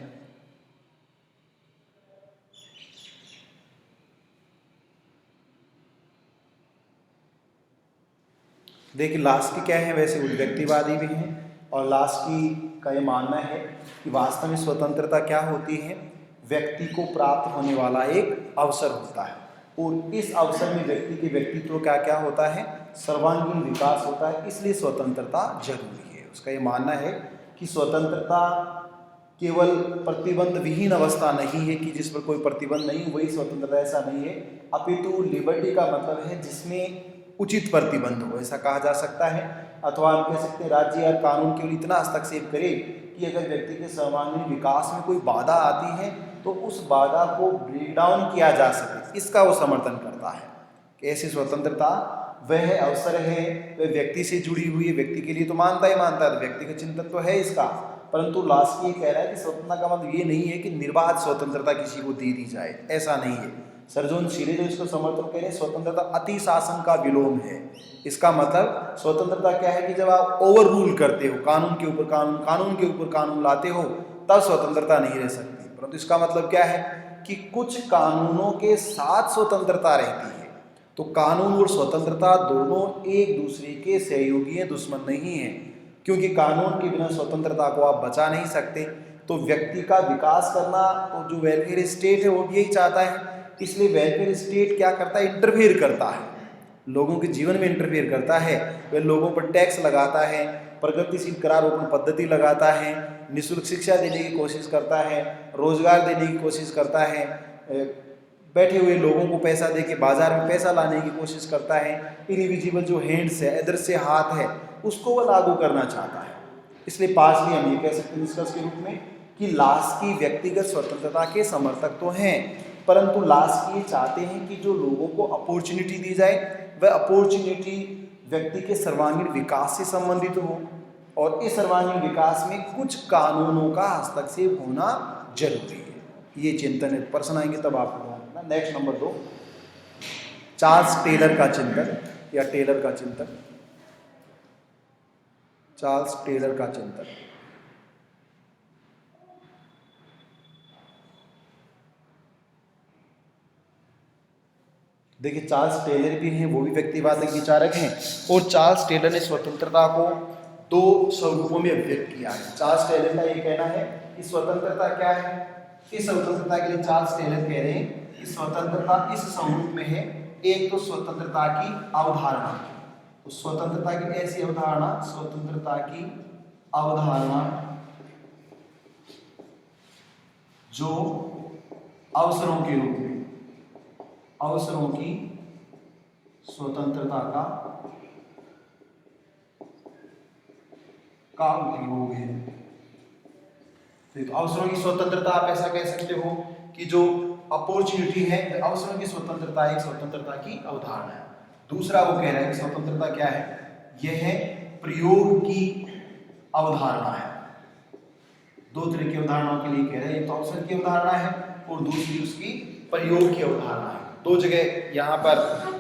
देखिए लॉस्की क्या है, वैसे उद्व्यक्तिवादी भी हैं और लॉस्की का ये मानना है कि वास्तव में स्वतंत्रता क्या होती है, व्यक्ति को प्राप्त होने वाला एक अवसर होता है और इस अवसर में व्यक्ति के व्यक्तित्व का क्या होता है, सर्वांगीण विकास होता है, इसलिए स्वतंत्रता जरूरी है। उसका ये मानना है कि स्वतंत्रता केवल प्रतिबंध विहीन अवस्था नहीं है कि जिस पर कोई प्रतिबंध नहीं वही स्वतंत्रता, ऐसा नहीं है, अपितु लिबर्टी का मतलब है जिसमें उचित प्रतिबंध हो, ऐसा कहा जा सकता है। अथवा हम कह सकते हैं राज्य या कानून केवल इतना हस्तक्षेप करे कि अगर व्यक्ति के सर्वांगीण विकास में कोई बाधा आती है तो उस बाधा को ब्रेक डाउन किया जा सके, इसका वो समर्थन करता है कि ऐसी स्वतंत्रता वह अवसर है, वह व्यक्ति से जुड़ी हुई है, व्यक्ति के लिए तो मानता है, व्यक्ति का चिंतन तो है इसका, परंतु लास्ट ये कह रहा है कि स्वतंत्रता का मतलब ये नहीं है कि निर्बाध स्वतंत्रता किसी को दे दी जाए, ऐसा नहीं है। सर्जन शीले जो इसको समर्थन कह रहे हैं, स्वतंत्रता अति शासन का विलोम है। इसका मतलब स्वतंत्रता क्या है कि जब आप ओवर रूल करते हो, कानून के ऊपर कानून, कानून के ऊपर कानून लाते हो, तब स्वतंत्रता नहीं रह सकती। परंतु इसका मतलब क्या है कि कुछ कानूनों के साथ स्वतंत्रता रहती है। तो कानून और स्वतंत्रता दोनों एक दूसरे के सहयोगी हैं, दुश्मन नहीं है, क्योंकि कानून के बिना स्वतंत्रता को आप बचा नहीं सकते। तो व्यक्ति का विकास करना, तो जो वेलफेयर स्टेट है वो भी यही चाहता है। इसलिए वेलफेयर स्टेट क्या करता है, इंटरफेयर करता है, लोगों के जीवन में इंटरफेयर करता है। वह लोगों पर टैक्स लगाता है, प्रगतिशील करारोपण पद्धति लगाता है, निःशुल्क शिक्षा देने की कोशिश करता है, रोजगार देने की कोशिश करता है, बैठे हुए लोगों को पैसा दे के बाजार में पैसा लाने की कोशिश करता है। इनविजिबल जो हैंड्स है, अदृश्य हाथ है, उसको वह लागू करना चाहता है। इसलिए पार्शली हम ये कह सकते हैं निष्कर्ष के रूप में कि लास्की व्यक्तिगत स्वतंत्रता के समर्थक तो हैं, परंतु लास्की ये चाहते हैं कि जो लोगों को अपॉर्चुनिटी दी जाए वह अपॉर्चुनिटी व्यक्ति के सर्वांगीण विकास से संबंधित हो, और इस सर्वांगीण विकास में कुछ कानूनों का हस्तक्षेप होना जरूरी है। ये चिंतन है। प्रश्न आएंगे तब आपको ध्यान रखना। नेक्स्ट नंबर 2, चार्ल्स टेलर का चिंतन या टेलर का चिंतन। चार्ल्स टेलर का चिंतन। देखिए चार्ल्स टेलर भी हैं, वो भी व्यक्तिवादी विचारक हैं, और चार्ल्स टेलर ने स्वतंत्रता को 2 स्वरूपों में व्यक्त किया है। चार्ल्स टेलर का ये कहना है कि स्वतंत्रता क्या है, इस स्वतंत्रता के लिए चार्ल्स टेलर कह रहे हैं कि स्वतंत्रता इस स्वरूप में है। एक तो स्वतंत्रता की अवधारणा, तो स्वतंत्रता की ऐसी अवधारणा, स्वतंत्रता की अवधारणा जो अवसरों के रूप में, अवसरों की स्वतंत्रता का उपयोग है। तो अवसरों की स्वतंत्रता आप ऐसा कह सकते हो कि जो अपॉर्चुनिटी है, अवसरों की स्वतंत्रता एक स्वतंत्रता की अवधारणा है। दूसरा वो कह रहा है कि स्वतंत्रता क्या है, यह है प्रयोग की अवधारणा है। 2 तरह की अवधारणाओं के लिए कह रहे हैं, एक तो अवसर की अवधारणा है और दूसरी उसकी प्रयोग की अवधारणा है। 2 जगह यहाँ पर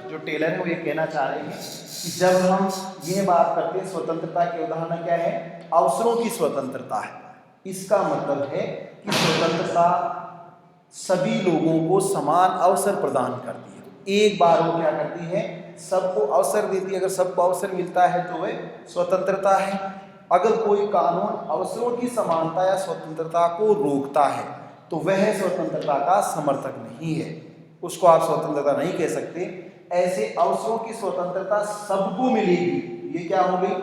जो टेलर है वो ये कहना चाह रहे हैं कि जब हम ये बात करते हैं स्वतंत्रता की अवधारणा क्या है, अवसरों की स्वतंत्रता है, इसका मतलब है कि स्वतंत्रता सभी लोगों को समान अवसर प्रदान करती है। तो एक बार वो क्या करती है, सबको अवसर देती है। अगर सबको अवसर मिलता है तो वह स्वतंत्रता है। अगर कोई कानून अवसरों की समानता या स्वतंत्रता को रोकता है तो वह स्वतंत्रता का समर्थक नहीं है, उसको आप स्वतंत्रता नहीं कह सकते। ऐसे अवसरों की स्वतंत्रता सबको मिलेगी, ये क्या हो गई,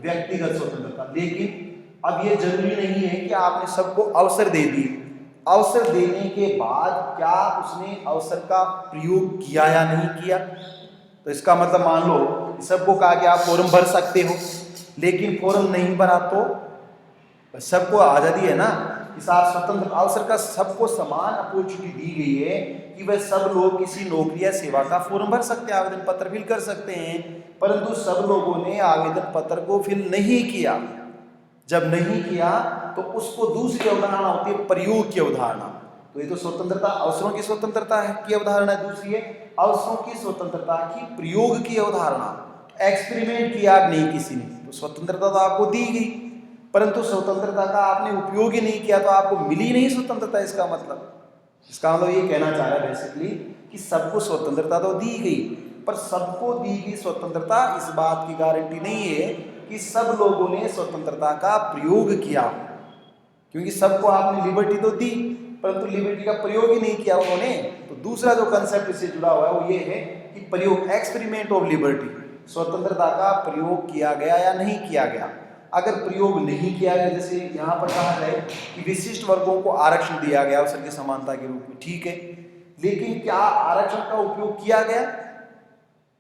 व्यक्तिगत स्वतंत्रता। लेकिन अब ये जरूरी नहीं है कि आपने सबको अवसर दे दिए, अवसर देने के बाद क्या उसने अवसर का प्रयोग किया या नहीं किया। तो इसका मतलब मान लो सबको कहा कि आप फॉर्म भर सकते हो, लेकिन फॉर्म नहीं भरा तो सबको आज़ादी है ना कि साथ स्वतंत्र अवसर का सबको समान अपॉर्चुनिटी दी गई है कि वह सब लोग किसी नौकरी या सेवा का फॉर्म भर सकते हैं, आवेदन पत्र फिल कर सकते हैं। परंतु सब लोगों ने आवेदन पत्र को फिल नहीं किया। जब नहीं किया तो उसको दूसरी अवधारणा होती है प्रयोग की अवधारणा। तो ये तो स्वतंत्रता अवसरों की स्वतंत्रता है की अवधारणा, दूसरी है अवसरों की स्वतंत्रता की प्रयोग की अवधारणा। एक्सपेरिमेंट किया नहीं किसी ने तो स्वतंत्रता तो आपको दी गई, परंतु स्वतंत्रता का आपने उपयोग ही नहीं किया तो आपको मिली नहीं स्वतंत्रता। इसका मतलब ये कहना चाह रहा है बेसिकली कि सबको स्वतंत्रता तो दी गई, पर सबको दी गई स्वतंत्रता इस बात की गारंटी नहीं है कि सब लोगों ने स्वतंत्रता का प्रयोग किया, क्योंकि सबको आपने लिबर्टी तो दी परंतु लिबर्टी का प्रयोग ही नहीं किया उन्होंने। तो दूसरा जो कंसेप्ट इससे जुड़ा हुआ है वो ये है कि प्रयोग, एक्सपेरिमेंट ऑफ लिबर्टी, स्वतंत्रता का प्रयोग किया गया या नहीं किया गया। अगर प्रयोग नहीं किया गया, जैसे यहाँ पर कहा है कि विशिष्ट वर्गों को आरक्षण दिया गया अवसर की समानता के रूप में, ठीक है, लेकिन क्या आरक्षण का उपयोग किया गया,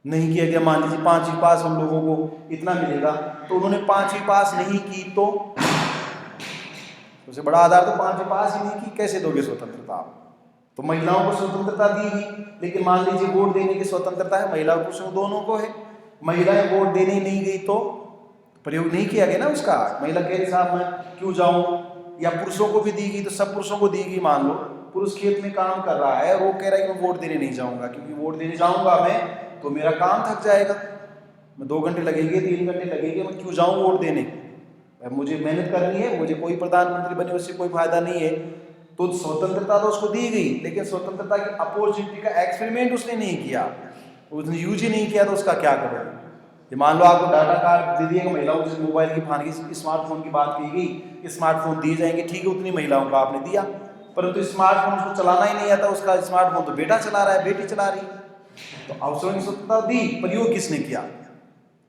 नहीं किया गया। मान लीजिए 5वीं पास हम लोगों को इतना मिलेगा, तो उन्होंने 5वीं पास नहीं की तो सबसे बड़ा आधार तो 5वीं पास ही नहीं की, कैसे दोगे स्वतंत्रता आप। तो महिलाओं को स्वतंत्रता दी गई, लेकिन मान लीजिए वोट देने की स्वतंत्रता है, महिला पुरुषों दोनों को है, महिलाएं वोट देने नहीं गई तो प्रयोग नहीं किया गया ना उसका। महिला कह रही साहब मैं क्यों जाऊं, या पुरुषों को भी दी गई तो सब पुरुषों को दी गई। मान लो पुरुष खेत में काम कर रहा है, वो कह रहा है कि मैं वोट देने नहीं जाऊंगा, क्योंकि वोट देने जाऊंगा मैं तो मेरा काम थक जाएगा, मैं 2 घंटे लगेंगे 3 घंटे लगेंगे, मैं क्यों जाऊं वोट देने, मुझे मेहनत करनी है, मुझे कोई प्रधानमंत्री बने उससे कोई फायदा नहीं है। तो स्वतंत्रता तो उसको दी गई, लेकिन स्वतंत्रता की अपॉर्चुनिटी का एक्सपेरिमेंट उसने नहीं किया, उसने यूज ही नहीं किया, तो उसका क्या करोगे। ये मान लो आपको डाटा कार्ड दे दिएगा महिलाओं को, मोबाइल की फान की स्मार्टफोन की बात की गई, स्मार्टफोन दिए जाएंगे, ठीक है, उतनी महिलाओं को आपने दिया, परंतु स्मार्टफोन उसको चलाना ही नहीं आता, उसका स्मार्टफोन तो बेटा चला रहा है, बेटी चला रही है। तो अवसरों की स्वतंत्रता दी, प्रयोग किसने किया,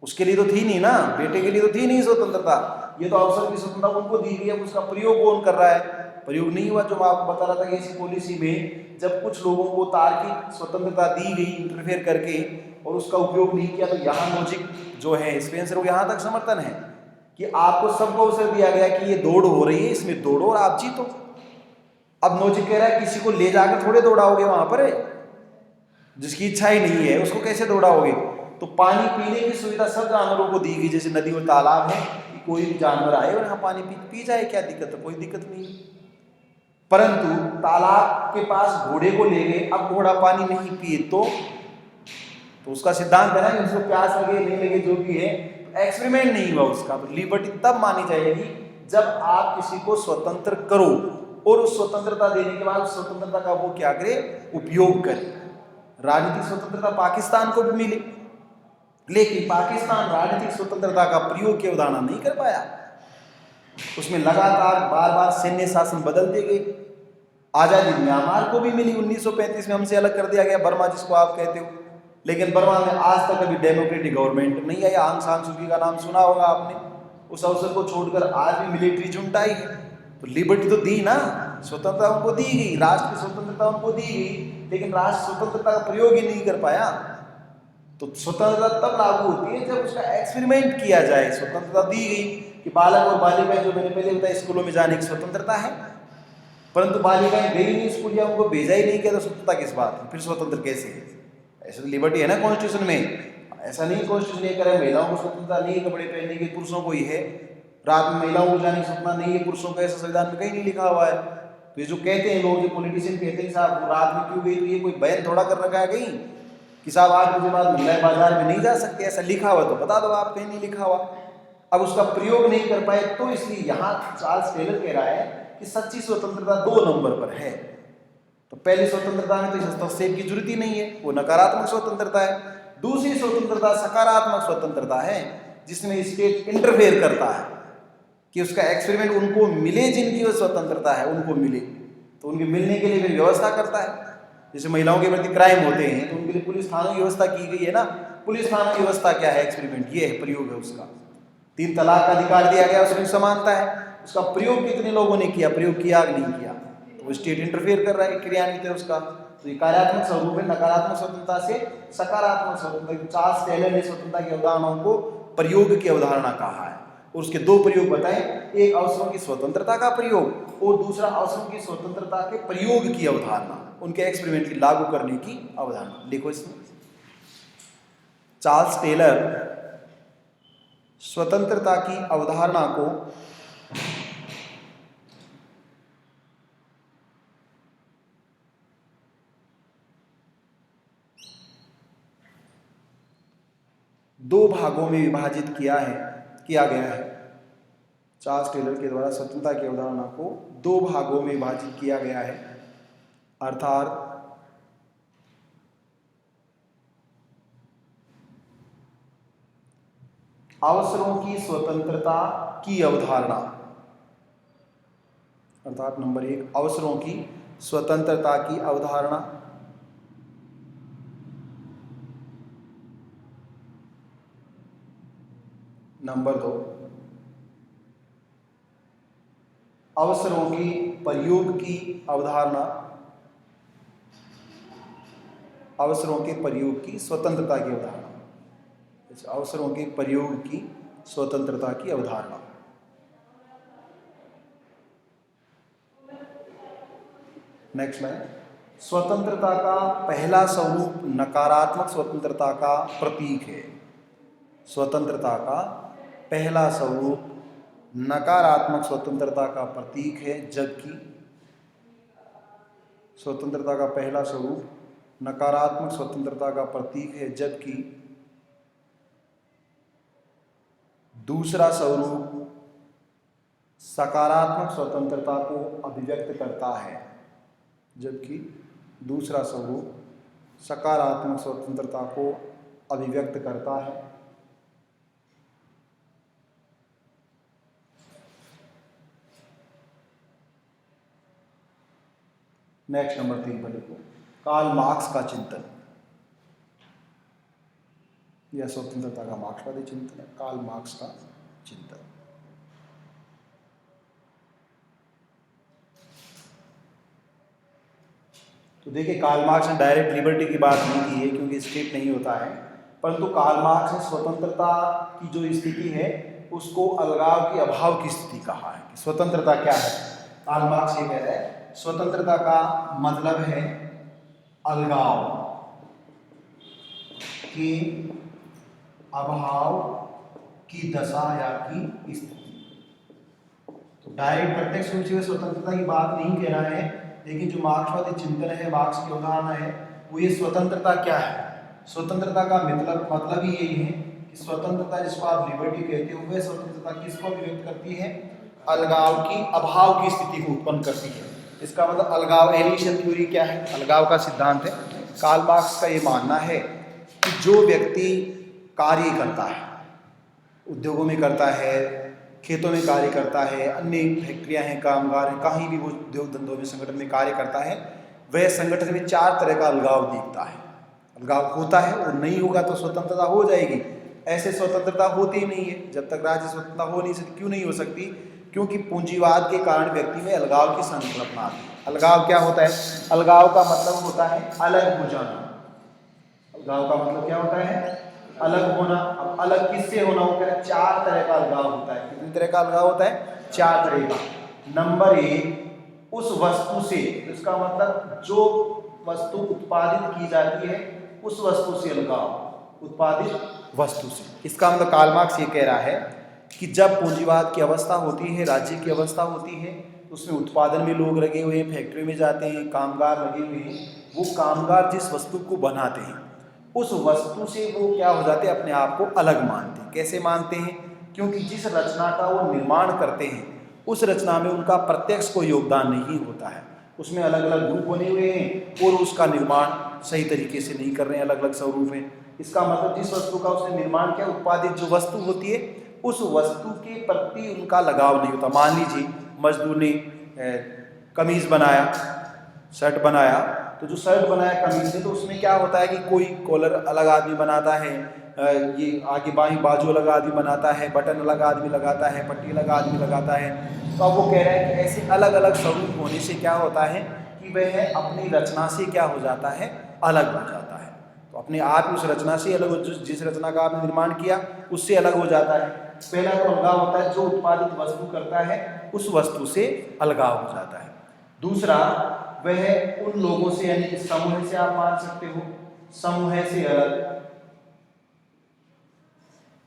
उसके लिए तो थी नहीं ना, बेटे के लिए तो थी नहीं स्वतंत्रता, ये तो अवसर की स्वतंत्रता उनको दी गई है, उसका प्रयोग कौन कर रहा है, प्रयोग नहीं हुआ। जो मैं आपको बता रहा था कि इसी पॉलिसी में जब कुछ लोगों को तार्किक स्वतंत्रता दी गई इंटरफेयर करके और उसका उपयोग नहीं किया, तो यहाँ लॉजिक जो है स्पेंसर को यहाँ तक समर्थन है कि आपको सबको अवसर दिया गया कि ये दौड़ हो रही है, इसमें दौड़ो और आप जीतो। अब लॉजिक कह रहा है किसी को ले जाकर थोड़े दौड़ाओगे वहां पर, जिसकी इच्छा ही नहीं है उसको कैसे दौड़ाओगे। तो पानी पीने की सुविधा सब जानवरों को दी गई, जैसे नदी और तालाब है, कोई भी जानवर आए और यहाँ पानी पी जाए, क्या दिक्कत है, कोई दिक्कत नहीं। परंतु तालाब के पास घोड़े को ले गए, अब घोड़ा पानी नहीं पिए तो उसका सिद्धांत है ना कि उसको प्यास लगे नहीं लगे जो भी है, तो एक्सपेरिमेंट नहीं हुआ उसका। तो लिबर्टी तब मानी जाएगी जब आप किसी को स्वतंत्र करो और उस स्वतंत्रता देने के बाद स्वतंत्रता का वो क्या करे, उपयोग करे। राजनीतिक स्वतंत्रता पाकिस्तान को भी मिली, लेकिन पाकिस्तान राजनीतिक स्वतंत्रता का प्रयोग की अवधारणा नहीं कर पाया, उसमें लगातार बार बार सैन्य शासन बदलते गए। आज़ादी म्यांमार को भी मिली, 1935 में हमसे अलग कर दिया गया बर्मा जिसको आप कहते हो, लेकिन बर्मा में आज तक अभी डेमोक्रेटिक गवर्नमेंट नहीं आई। आंग सान सू की का नाम सुना होगा आपने, उस अवसर को छोड़कर आज भी मिलिट्री जुंटा ही है। तो लिबर्टी तो दी ना, स्वतंत्रता उनको दी गई, राष्ट्र की स्वतंत्रता उनको दी गई, लेकिन राष्ट्र स्वतंत्रता का प्रयोग ही नहीं कर पाया। तो स्वतंत्रता तब लागू होती है जब उसका एक्सपेरिमेंट किया जाए। स्वतंत्रता दी गई कि बालक और बालिकाएं, जो मैंने पहले बताया, स्कूलों में जाने की स्वतंत्रता है, परंतु बालिकाएं गई नहीं स्कूल या उनको भेजा ही नहीं किया, तो स्वतंत्रता किस बात है, फिर स्वतंत्र कैसे है। ऐसे तो लिबर्टी है ना कॉन्स्टिट्यूशन में, ऐसा नहीं कॉन्स्टिट्यूशन ये करे महिलाओं को स्वतंत्रता नहीं है कपड़े पहनने की, पुरुषों को ही है, रात में महिलाओं को जाने की स्वतंत्रता नहीं है पुरुषों को, ऐसा संविधान में कहीं नहीं लिखा हुआ है। तो ये जो कहते हैं लोग, जो पॉलिटिशियन कहते हैं साहब रात में क्यों गई, तो ये कोई बैन थोड़ा कर रखा है कहीं कि साहब 8 बजे बाद महिलाएं बाजार में नहीं जा सकती, ऐसा लिखा हुआ तो बता दो आप, कहीं नहीं लिखा हुआ। अब उसका प्रयोग नहीं कर पाए, तो इसलिए यहां चार्ल्स टेलर कह रहा है कि सच्ची स्वतंत्रता 2 नंबर पर है। तो पहली स्वतंत्रता में तो इस हस्तक्षेप की जरूरत ही नहीं है, वो नकारात्मक स्वतंत्रता है। दूसरी स्वतंत्रता सकारात्मक स्वतंत्रता है, जिसमें स्टेट इंटरफेयर करता है कि उसका एक्सपेरिमेंट उनको मिले, जिनकी वो स्वतंत्रता है उनको मिले, तो उनके मिलने के लिए भी व्यवस्था करता है। जैसे महिलाओं के प्रति क्राइम होते हैं तो उनके लिए पुलिस थानों की व्यवस्था की गई है ना। पुलिस थानों की व्यवस्था क्या है? एक्सपेरिमेंट, ये है, प्रयोग है उसका। 3 तलाक का अधिकार दिया गया, उसमें समानता है। उसका प्रयोग कितने लोगों ने किया, प्रयोग किया कि नहीं किया, तो वो स्टेट इंटरफेयर कर रहा है, क्रियान्वित है उसका। तो ये कार्यात्मक स्वरूप है, नकारात्मक स्वतंत्रता से सकारात्मक स्वतंत्रता। चार्ल्स टेलर ने स्वतंत्रता की अवधारणाओं को प्रयोग की अवधारणा कहा है, और उसके 2 प्रयोग बताए, एक अवसरों की स्वतंत्रता का प्रयोग और दूसरा अवसरों की स्वतंत्रता के प्रयोग की अवधारणा, उनके एक्सपेरिमेंट की लागू करने की अवधारणा। देखो इसमें चार्ल्स टेलर स्वतंत्रता की अवधारणा को दो भागों में विभाजित किया गया है। चार्ल्स टेलर के द्वारा स्वतंत्रता की अवधारणा को 2 भागों में विभाजित किया गया है, अर्थात अवसरों की स्वतंत्रता की अवधारणा, अर्थात नंबर 1 अवसरों की स्वतंत्रता की अवधारणा, नंबर 2 अवसरों की प्रयोग की अवधारणा, अवसरों के प्रयोग की स्वतंत्रता की अवधारणा, अवसरों के प्रयोग की स्वतंत्रता की अवधारणा। नेक्स्ट में स्वतंत्रता का पहला स्वरूप नकारात्मक स्वतंत्रता का प्रतीक है। स्वतंत्रता का पहला स्वरूप नकारात्मक स्वतंत्रता का प्रतीक है, जबकि स्वतंत्रता का पहला स्वरूप नकारात्मक स्वतंत्रता का प्रतीक है, जबकि दूसरा स्वरूप सकारात्मक स्वतंत्रता को अभिव्यक्त करता है, जबकि दूसरा स्वरूप सकारात्मक स्वतंत्रता को अभिव्यक्त करता है। नेक्स्ट नंबर 3 पर लिखो, कार्ल मार्क्स का चिंतन। यह स्वतंत्रता का मार्क्सवादी चिंतन है, कार्ल मार्क्स का चिंतन। तो देखिए, कार्ल मार्क्स ने डायरेक्ट लिबर्टी की बात नहीं की है, क्योंकि स्टेट नहीं होता है, परंतु कार्ल मार्क्स ने स्वतंत्रता की जो स्थिति है उसको अलगाव के अभाव की स्थिति कहा है। कि स्वतंत्रता क्या है? कार्ल मार्क्स ये कह रहा है स्वतंत्रता का मतलब है अलगाव के अभाव की दशा या की स्थिति। तो डायरेक्ट प्रत्यक्ष रूप से स्वतंत्रता की बात नहीं कह रहा है, लेकिन जो मार्क्सवादी चिंतन है, मार्क्स की अवधारणा है, वो ये स्वतंत्रता क्या है। स्वतंत्रता का मतलब ही यही है कि स्वतंत्रता जिसको आप लिबर्टी कहते हो, वह स्वतंत्रता किसको अभिव्यक्त करती है? अलगाव की अभाव की स्थिति को उत्पन्न करती है। इसका मतलब अलगाव, एलियनेशन थ्योरी क्या है? अलगाव का सिद्धांत है। कार्ल मार्क्स का ये मानना है कि जो व्यक्ति कार्य करता है, उद्योगों में करता है, खेतों में कार्य करता है, अन्य फैक्ट्रियां हैं, कामगार हैं, कहीं भी वो उद्योग धंधों में, संगठन में कार्य करता है, वह संगठन में 4 तरह का अलगाव देखता है। अलगाव होता है और नहीं होगा तो स्वतंत्रता हो जाएगी। ऐसे स्वतंत्रता होती ही नहीं है। जब तक राज्य स्वतंत्रता हो नहीं सकती। क्यों नहीं हो सकती? क्योंकि पूंजीवाद के कारण व्यक्ति में अलगाव की संकल्पना आती है। अलगाव क्या होता है? अलगाव का मतलब होता है अलग हो जाना। अलगाव का मतलब क्या होता है? अलग होना। अब अलग किससे होना होता है? 4 तरह का अलगाव होता है। कितने तरह का अलगाव होता है? 4 तरह का। नंबर 1, उस वस्तु से, इसका मतलब जो वस्तु उत्पादित की जाती है उस वस्तु से अलगाव, उत्पादित वस्तु से। इसका मतलब कार्ल मार्क्स ये कह रहा है कि जब पूंजीवाद की अवस्था होती है, राज्य की अवस्था होती है, तो उसमें उत्पादन में लोग लगे हुए हैं, फैक्ट्री में जाते हैं, कामगार लगे हुए हैं। वो कामगार जिस वस्तु को बनाते हैं उस वस्तु से वो क्या हो जाते हैं? अपने आप को अलग मानते हैं। कैसे मानते हैं? क्योंकि जिस रचना का वो निर्माण करते हैं उस रचना में उनका प्रत्यक्ष कोई योगदान नहीं होता है। उसमें अलग अलग ग्रुप बने हुए हैं और उसका निर्माण सही तरीके से नहीं कर रहे हैं, अलग अलग स्वरूप हैं। इसका मतलब जिस वस्तु का उसने निर्माण किया, उत्पादित जो वस्तु होती है उस वस्तु के प्रति उनका लगाव नहीं होता। मान लीजिए मजदूर ने कमीज बनाया, शर्ट बनाया, तो जो शर्ट बनाया कमीज से, तो उसमें क्या होता है कि कोई कॉलर अलग आदमी बनाता है, ये आगे बाई बाजू अलग आदमी बनाता है, बटन अलग आदमी लगाता है, पट्टी अलग आदमी लगाता है। तो अब वो कह रहे हैं कि ऐसे अलग अलग स्वरूप होने से क्या होता है कि वह अपनी रचना से क्या हो जाता है, अलग हो जाता है। तो अपने आप ही उस रचना से अलग हो, जिस रचना का आपने निर्माण किया उससे अलग हो जाता है। पहला तो अलगाव होता है, जो उत्पादित वस्तु करता है उस वस्तु से अलगाव हो जाता है। दूसरा, वह उन लोगों से यानी समूह से आप मान सकते हो, समूह से अलग,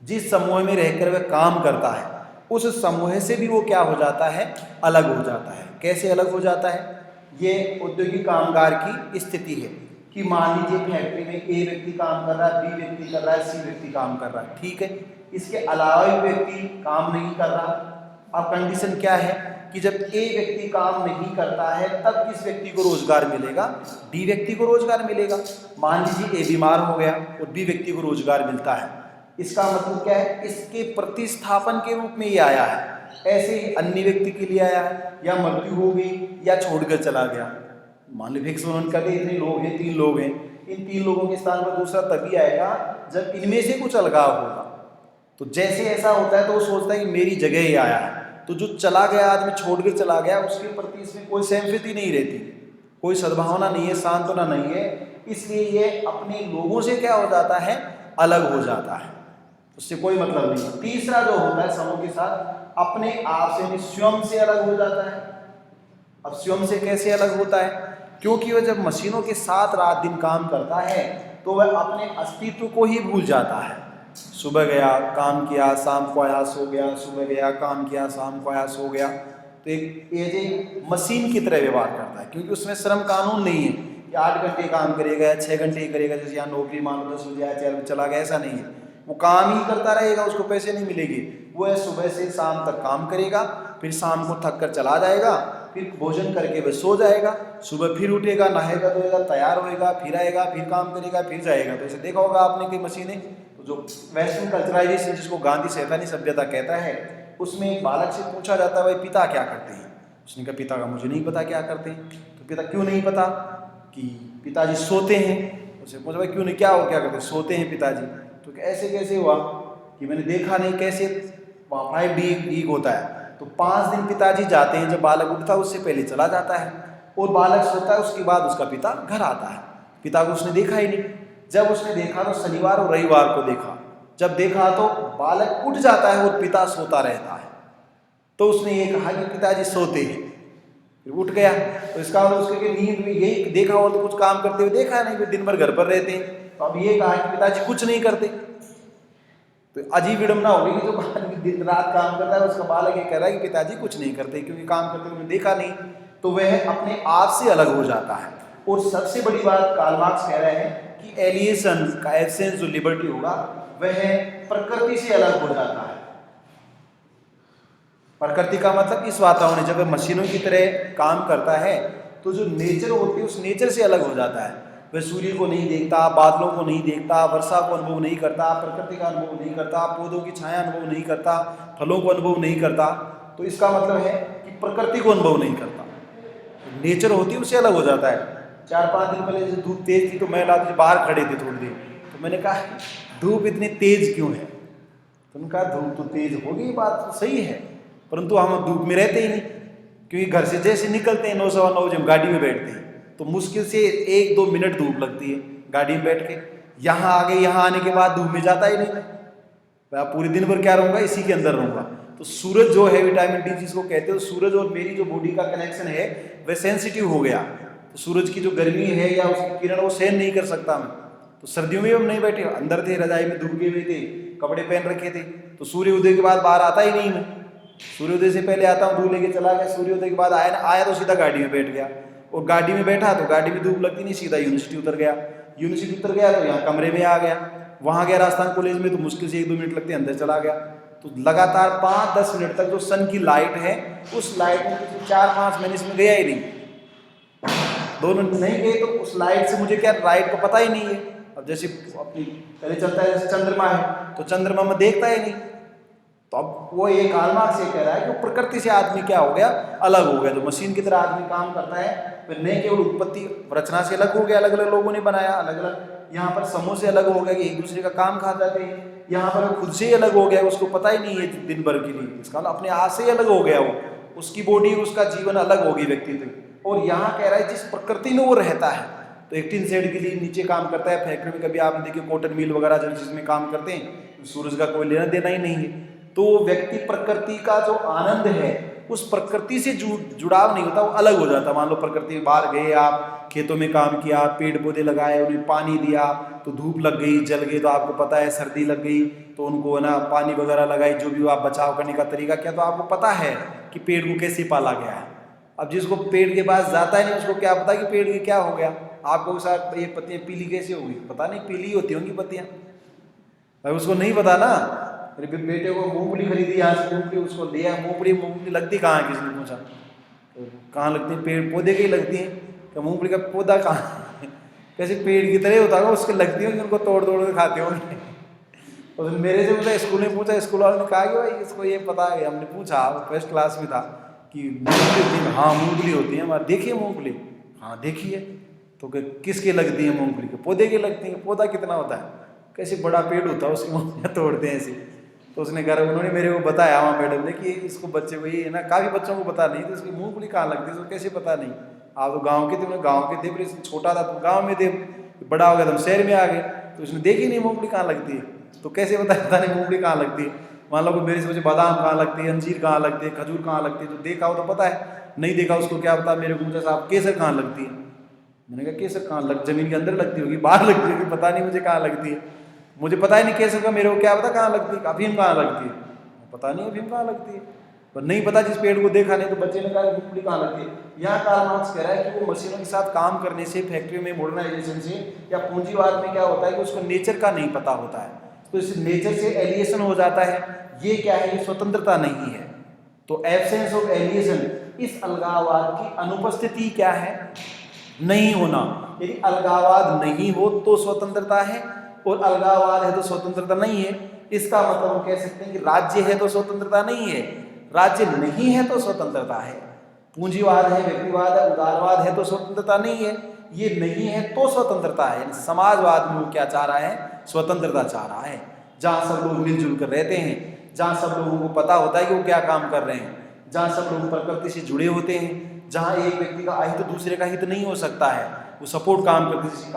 जिस समूह में रहकर वह काम करता है उस समूह से भी वो क्या हो जाता है, अलग हो जाता है। कैसे अलग हो जाता है? ये औद्योगिक कामगार की स्थिति है कि मान लीजिए फैक्ट्री में ए व्यक्ति काम कर रहा है, बी व्यक्ति कर रहा है, सी व्यक्ति काम कर रहा है, ठीक है। इसके अलावा एक व्यक्ति काम नहीं कर रहा। अब कंडीशन क्या है कि जब ए व्यक्ति काम नहीं करता है तब किस व्यक्ति को रोजगार मिलेगा? डी व्यक्ति को रोजगार मिलेगा। मान लीजिए ए बीमार हो गया और बी व्यक्ति को रोजगार मिलता है। इसका मतलब क्या है? इसके प्रतिस्थापन के रूप में ये आया है। ऐसे ही अन्य व्यक्ति के लिए आया है, या मृत्यु हो गई या छोड़कर चला गया। मान लीजिए फिक्स का इतने लोग हैं, 3 लोग हैं, इन 3 लोगों के स्थान पर दूसरा तभी आएगा जब इनमें से कुछ अलगाव होगा। तो जैसे ऐसा होता है तो वो सोचता है कि मेरी जगह ही आया है, तो जो चला गया आदमी, छोड़ के चला गया, उसके प्रति इसमें कोई सहमति नहीं रहती, कोई सद्भावना नहीं है, सांत्वना नहीं है, इसलिए ये अपने लोगों से क्या हो जाता है, अलग हो जाता है, उससे कोई मतलब नहीं। तीसरा जो होता है समूह के साथ, अपने आप से स्वयं से अलग हो जाता है। अब स्वयं से कैसे अलग होता है? क्योंकि वह जब मशीनों के साथ रात दिन काम करता है तो वह अपने अस्तित्व को ही भूल जाता है। सुबह गया, काम किया, शाम को आया, सो गया, सुबह गया, काम किया, शाम को आया, सो गया। तो एक ये मशीन की तरह व्यवहार करता है, क्योंकि उसमें श्रम कानून नहीं है कि 8 घंटे काम करेगा या 6 घंटे करेगा। जैसे यहाँ नौकरी मान लो 10 बजे आया, 4 बजे चला गया, ऐसा नहीं है। वो काम ही करता रहेगा, उसको पैसे नहीं मिलेंगे। वो सुबह से शाम तक काम करेगा, फिर शाम को थक कर चला जाएगा, फिर भोजन करके वह सो जाएगा, सुबह फिर उठेगा, नहाएगा धोएगा, तैयार होएगा, फिर आएगा, फिर काम करेगा, फिर जाएगा। तो ऐसे देखा होगा आपने कि मशीनें, तो जो वेस्टर्न कल्चराइजेशन जिसको गांधी शैतानी सभ्यता कहता है, उसमें एक बालक से पूछा जाता है, भाई पिता क्या करते हैं? उसने कहा पिता का मुझे नहीं पता क्या करते हैं। तो पिता क्यों नहीं पता? कि पिताजी सोते हैं। उसे पूछा भाई क्यों नहीं, क्या हो, क्या करते? सोते हैं पिताजी। तो ऐसे कैसे हुआ कि मैंने देखा नहीं, कैसे? 5D वीक होता है, तो 5 दिन पिताजी जाते हैं, जब बालक उठता है उससे पहले चला जाता है, और बालक सोता है, उसके बाद उसका पिता घर आता है। पिता को उसने देखा ही नहीं। जब उसने देखा तो शनिवार और रविवार को देखा। जब देखा तो बालक उठ जाता है और पिता सोता रहता है। तो उसने ये कहा कि पिताजी सोते हैं, फिर उठ गया। तो इसका मतलब उसके नींद में यही देखा हो, तो कुछ काम करते हुए देखा नहीं, फिर दिन भर घर पर रहते हैं। तो अब ये कहा कि पिताजी कुछ नहीं करते। तो अजीब विडम्बना होगी कि जो दिन रात काम करता है उसका बालक ये कह रहा है कि पिताजी कुछ नहीं करते, क्योंकि काम करते हुए देखा नहीं। तो वह अपने आप से अलग हो जाता है। और सबसे बड़ी बात कार्ल मार्क्स कह रहे हैं कि एलिएशन का एब्सेंस, जो लिबर्टी होगा, वह प्रकृति से अलग हो जाता है। प्रकृति का मतलब इस वातावरण, जब वह मशीनों की तरह काम करता है तो जो नेचर होती है उस नेचर से अलग हो जाता है। वह सूर्य को नहीं देखता, बादलों को नहीं देखता, वर्षा को अनुभव नहीं करता, प्रकृति का अनुभव नहीं करता, पौधों की छाया अनुभव नहीं करता, फलों को अनुभव नहीं करता। तो इसका मतलब है कि प्रकृति को अनुभव नहीं करता, नेचर होती है उससे अलग हो जाता है। 4-5 दिन पहले जैसे धूप तेज थी तो मैं रात बाहर खड़े थे थोड़ी देर, तो मैंने कहा धूप इतनी तेज क्यों है? तो उन्होंने कहा धूप तो तेज होगी, बात तो सही है, परंतु हम धूप में रहते ही नहीं, क्योंकि घर से जैसे निकलते हैं 9-9 जब गाड़ी में बैठते हैं तो मुश्किल से 1-2 मिनट धूप लगती है गाड़ी में बैठ के। यहाँ आगे, यहाँ आने के बाद धूप में जाता ही नहीं। मैं पूरे दिन भर क्या रहूँगा, इसी के अंदर रहूँगा। तो सूरज जो है, विटामिन डी जिसको कहते हैं, सूरज और मेरी जो बॉडी का कनेक्शन है वह सेंसिटिव हो गया। तो सूरज की जो गर्मी है या उसकी किरण वो सहन नहीं कर सकता मैं। तो सर्दियों में हम नहीं बैठे, अंदर थे, रजाई में धूप हुए थे, कपड़े पहन रखे थे। तो सूर्य उदय के बाद बाहर आता ही नहीं मैं, सूर्योदय से पहले आता हूँ, धूप लेके चला गया, सूर्योदय के बाद आया तो सीधा गाड़ी में बैठ गया, और गाड़ी में बैठा तो गाड़ी में धूप लगती नहीं, सीधा यूनिवर्सिटी उतर गया, यूनिवर्सिटी उतर गया तो यहाँ कमरे में आ गया, वहाँ गया राजस्थान कॉलेज में तो मुश्किल से 1-2 मिनट लगते अंदर चला गया। तो लगातार 5-10 मिनट तक जो सन की लाइट है उस लाइट में 4-5 महीने इसमें गया ही नहीं, दोनों नहीं गए तो उस लाइट से मुझे क्या लाइट को पता ही नहीं है। अब जैसे अपनी पहले चलता है जैसे चंद्रमा है तो चंद्रमा में देखता ही नहीं, तो अब वो ये कार्ल मार्क्स ये कह रहा है कि प्रकृति से आदमी क्या हो गया, अलग हो गया। जो मशीन की तरह आदमी काम करता है फिर नहीं केवल उत्पत्ति रचना से अलग हो गया, अलग अलग लोगों ने बनाया, अलग अलग यहाँ पर समूह से अलग हो गया कि एक दूसरे का काम खा जाते हैं, यहाँ पर खुद से ही अलग हो गया, उसको पता ही नहीं है दिन भर के लिए, इसका अपने आप से ही अलग हो गया, वो उसकी बॉडी उसका जीवन अलग होगी व्यक्तित्व। और यहाँ कह रहा है जिस प्रकृति में वो रहता है, तो एक टिन शेड के लिए नीचे काम करता है, फैक्ट्री में कभी आपने देखिए कॉटन मिल वगैरह जो जिसमें काम करते हैं, सूरज का कोई लेना देना ही नहीं है, तो व्यक्ति प्रकृति का जो आनंद है उस प्रकृति से जुड़ाव नहीं होता, वो अलग हो जाता। मान लो प्रकृति में बाहर गए, आप खेतों में काम किया, पेड़ पौधे लगाए, उन्हें पानी दिया, तो धूप लग गई, जल गई, तो आपको पता है, सर्दी लग गई तो उनको ना पानी वगैरह लगाई, जो भी आप बचाव करने का तरीका क्या, तो आपको पता है कि पेड़ को कैसे पाला गया है। अब जिसको पेड़ के पास जाता है नहीं उसको क्या पता कि पेड़ की क्या हो गया, आपको साथ ये पत्तियां पीली कैसे होगी, पता नहीं, पीली होती होंगी पत्तियां, भाई उसको नहीं पता ना। मेरे बेटे को मूंगफली खरीदी, यहाँ से मूंगफली उसको लिया, मूंगफली लगती कहाँ है, किसी ने पूछा, तो कहाँ लगती है, पेड़ पौधे की लगती है, तो मूंगफली का पौधा कहाँ है, कैसे पेड़ की तरह होता है, उसके लगती होंगी, उनको तोड़ तोड़ के खाते होंगे। और मेरे से पूछा, स्कूल में पूछा, स्कूल वालों ने कहा कि भाई इसको ये पता है, हमने पूछा, फर्स्ट क्लास में था कि मूंगफली होती है, हाँ मूंगफली होती है हमारे, देखिए मूंगफली, हाँ देखिए, तो किसके लगती है, मूंगफली के पौधे के लगती है, पौधा कितना होता है, कैसे बड़ा पेड़ होता है उसकी मूंगफलियाँ तोड़ते हैं ऐसे। तो उसने कहा, उन्होंने मेरे को बताया वहाँ मैडम ने कि इसको बच्चे को ये है ना, काफ़ी बच्चों को पता नहीं, तो इसकी मूंगफली कहाँ लगती है, इसको कैसे पता नहीं, आप तो गाँव के थे, गाँव के थे, फिर छोटा था तो गाँव में थे, बड़ा हो गया तो शहर में आ गए, तो उसने देखी नहीं मूंगफली कहाँ लगती है, तो कैसे पता नहीं मूंगफली कहाँ लगती है। मान लो मेरे से मुझे बादाम कहाँ लगती है, अंजीर कहाँ लगती है, खजूर कहाँ लगती है, तो देखा हो तो पता है, नहीं देखा उसको क्या पता। मेरे को मुझे साहब केसर कहाँ लगती है, मैंने कहा केसर कहाँ जमीन के अंदर लगती होगी, बाहर लगती होगी, पता नहीं मुझे कहाँ लगती है, मुझे पता ही नहीं केसर का, मेरे को क्या पता कहाँ लगती है, अफीम कहाँ लगती है, पता नहीं अफीम कहाँ लगती है, पर नहीं पता जिस पेड़ को देखा नहीं, तो बच्चे ने कहा मूंगफली कहाँ लगती है। यहाँ कार्ल मार्क्स कह रहा है कि वो मशीनों के साथ काम करने से, फैक्ट्री में मॉडर्नाइजेशन से या पूंजीवाद में क्या होता है कि उसको नेचर का नहीं पता होता है, तो इस नेचर से एलिएशन हो जाता है। ये क्या है, ये स्वतंत्रता नहीं है। तो एब्सेंस ऑफ एलिएशन, इस अलगाववाद की अनुपस्थिति क्या है, नहीं होना। यदि अलगाववाद नहीं हो तो स्वतंत्रता है, और अलगाववाद है तो स्वतंत्रता नहीं है। इसका मतलब हम कह सकते हैं कि राज्य है तो स्वतंत्रता नहीं है, राज्य नहीं है तो स्वतंत्रता है। पूंजीवाद है, व्यक्तिवाद है, उदारवाद है तो स्वतंत्रता नहीं है, ये नहीं है तो स्वतंत्रता है। समाजवाद में वो क्या चाह रहा है, स्वतंत्रता चाह रहा है, जहाँ सब लोग मिलजुल कर रहते हैं, जहाँ सब लोगों को पता होता है कि वो क्या काम कर रहे हैं, जहाँ सब लोग प्रकृति से जुड़े होते हैं, जहाँ एक व्यक्ति का अहित दूसरे का हित नहीं हो सकता है, वो सपोर्ट काम करते हैं।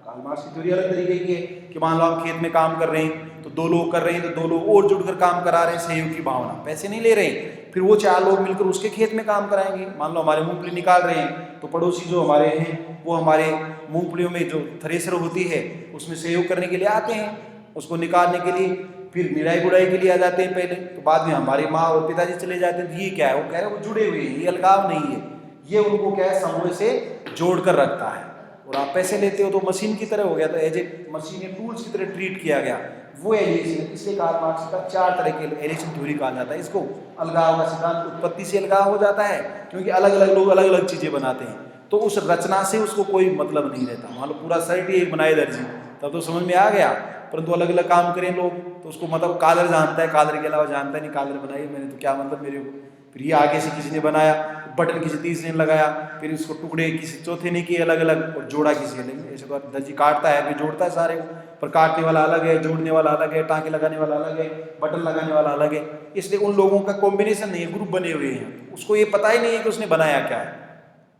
कार्ल मार्क्स की थ्योरी अलग तरीके की है कि मान लो आप खेत में काम कर रहे हैं तो 2 लोग कर रहे हैं, तो 2 लोग और जुड़कर काम करा रहे हैं, सहयोग की भावना, पैसे नहीं ले रहे हैं, फिर वो 4 लोग मिलकर उसके खेत में काम कराएंगे। मान लो हमारे मूंगफली निकाल रहे हैं तो पड़ोसी जो हमारे हैं वो हमारे मूंगफलियों में जो थ्रेसर होती है उसमें सहयोग करने के लिए आते हैं, उसको निकालने के लिए, फिर निराई गुड़ाई के लिए आ जाते हैं पहले, तो बाद में हमारी माँ और पिताजी चले जाते हैं। ये क्या है, वो कह रहे हैं वो जुड़े हुए हैं, ये अलगाव नहीं है, ये उनको क्या है, समूह से जोड़ कर रखता है। और आप पैसे लेते हो तो मशीन की तरह हो गया, तो एज ए मशीन या टूल्स की तरह ट्रीट किया गया, वो एलिएशन है। इसलिए कार्ल मार्क्स का 4 तरह के एलिएशन थ्योरी कहा जाता है। इसको अलगाव का सिद्धांत, उत्पत्ति से अलगाव हो जाता है, क्योंकि अलग अलग लोग अलग अलग चीज़ें बनाते हैं, तो उस रचना से उसको कोई मतलब नहीं रहता। मान लो पूरा शर्ट ही एक बनाए दर्जी, तब तो समझ में आ गया, परंतु अलग अलग काम करें लोग तो उसको मतलब कॉलर जानता है, कॉलर के अलावा जानता नहीं, कॉलर बनाई मैंने तो क्या मतलब मेरे को, फिर ये आगे से किसी ने बनाया, बटन किसी तीसरे ने लगाया, फिर इसको टुकड़े किसी चौथे ने किए अलग अलग, और जोड़ा किसी ने। ऐसे तो दर्जी काटता है फिर जोड़ता है सारे को, पर काटने वाला अलग है, जोड़ने वाला अलग है, टाँके लगाने वाला अलग है, बटन लगाने वाला अलग है। इसलिए उन लोगों का कॉम्बिनेशन नहीं है, ग्रुप बने हुए हैं, उसको ये पता ही नहीं है कि उसने बनाया क्या है,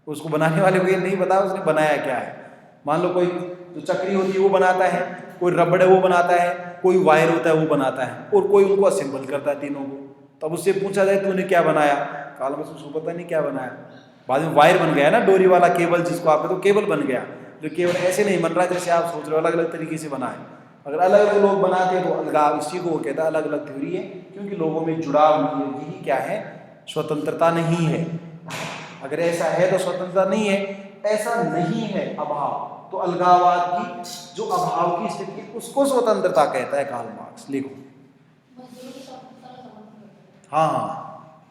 उसको बनाने वाले को ये नहीं पता उसने बनाया क्या है। मान लो कोई जो चक्री होती है वो बनाता है, कोई रबड़ है वो बनाता है, कोई वायर होता है वो बनाता है, और कोई उनको असेंबल करता है तीनों को। तब उससे पूछा जाए तूने क्या बनाया, काल में उसको पता नहीं क्या बनाया, बाद में वायर बन गया ना, डोरी वाला केबल जिसको आप, तो केबल बन गया। जो केबल ऐसे नहीं बन रहा जैसे आप सोच रहे हो, अलग अलग तरीके से बना है। अगर अलग अलग लोग बनाते हैं तो अलगाव, इसी को वो कहता है अलग अलग थ्योरी है, क्योंकि लोगों में जुड़ाव नहीं है। यही क्या है, स्वतंत्रता नहीं है। अगर ऐसा है तो स्वतंत्रता नहीं है, ऐसा नहीं है अभाव, तो अलगाववाद की जो अभाव की स्थिति उसको स्वतंत्रता कहता है कार्ल मार्क्स। लिखो, हाँ हाँ,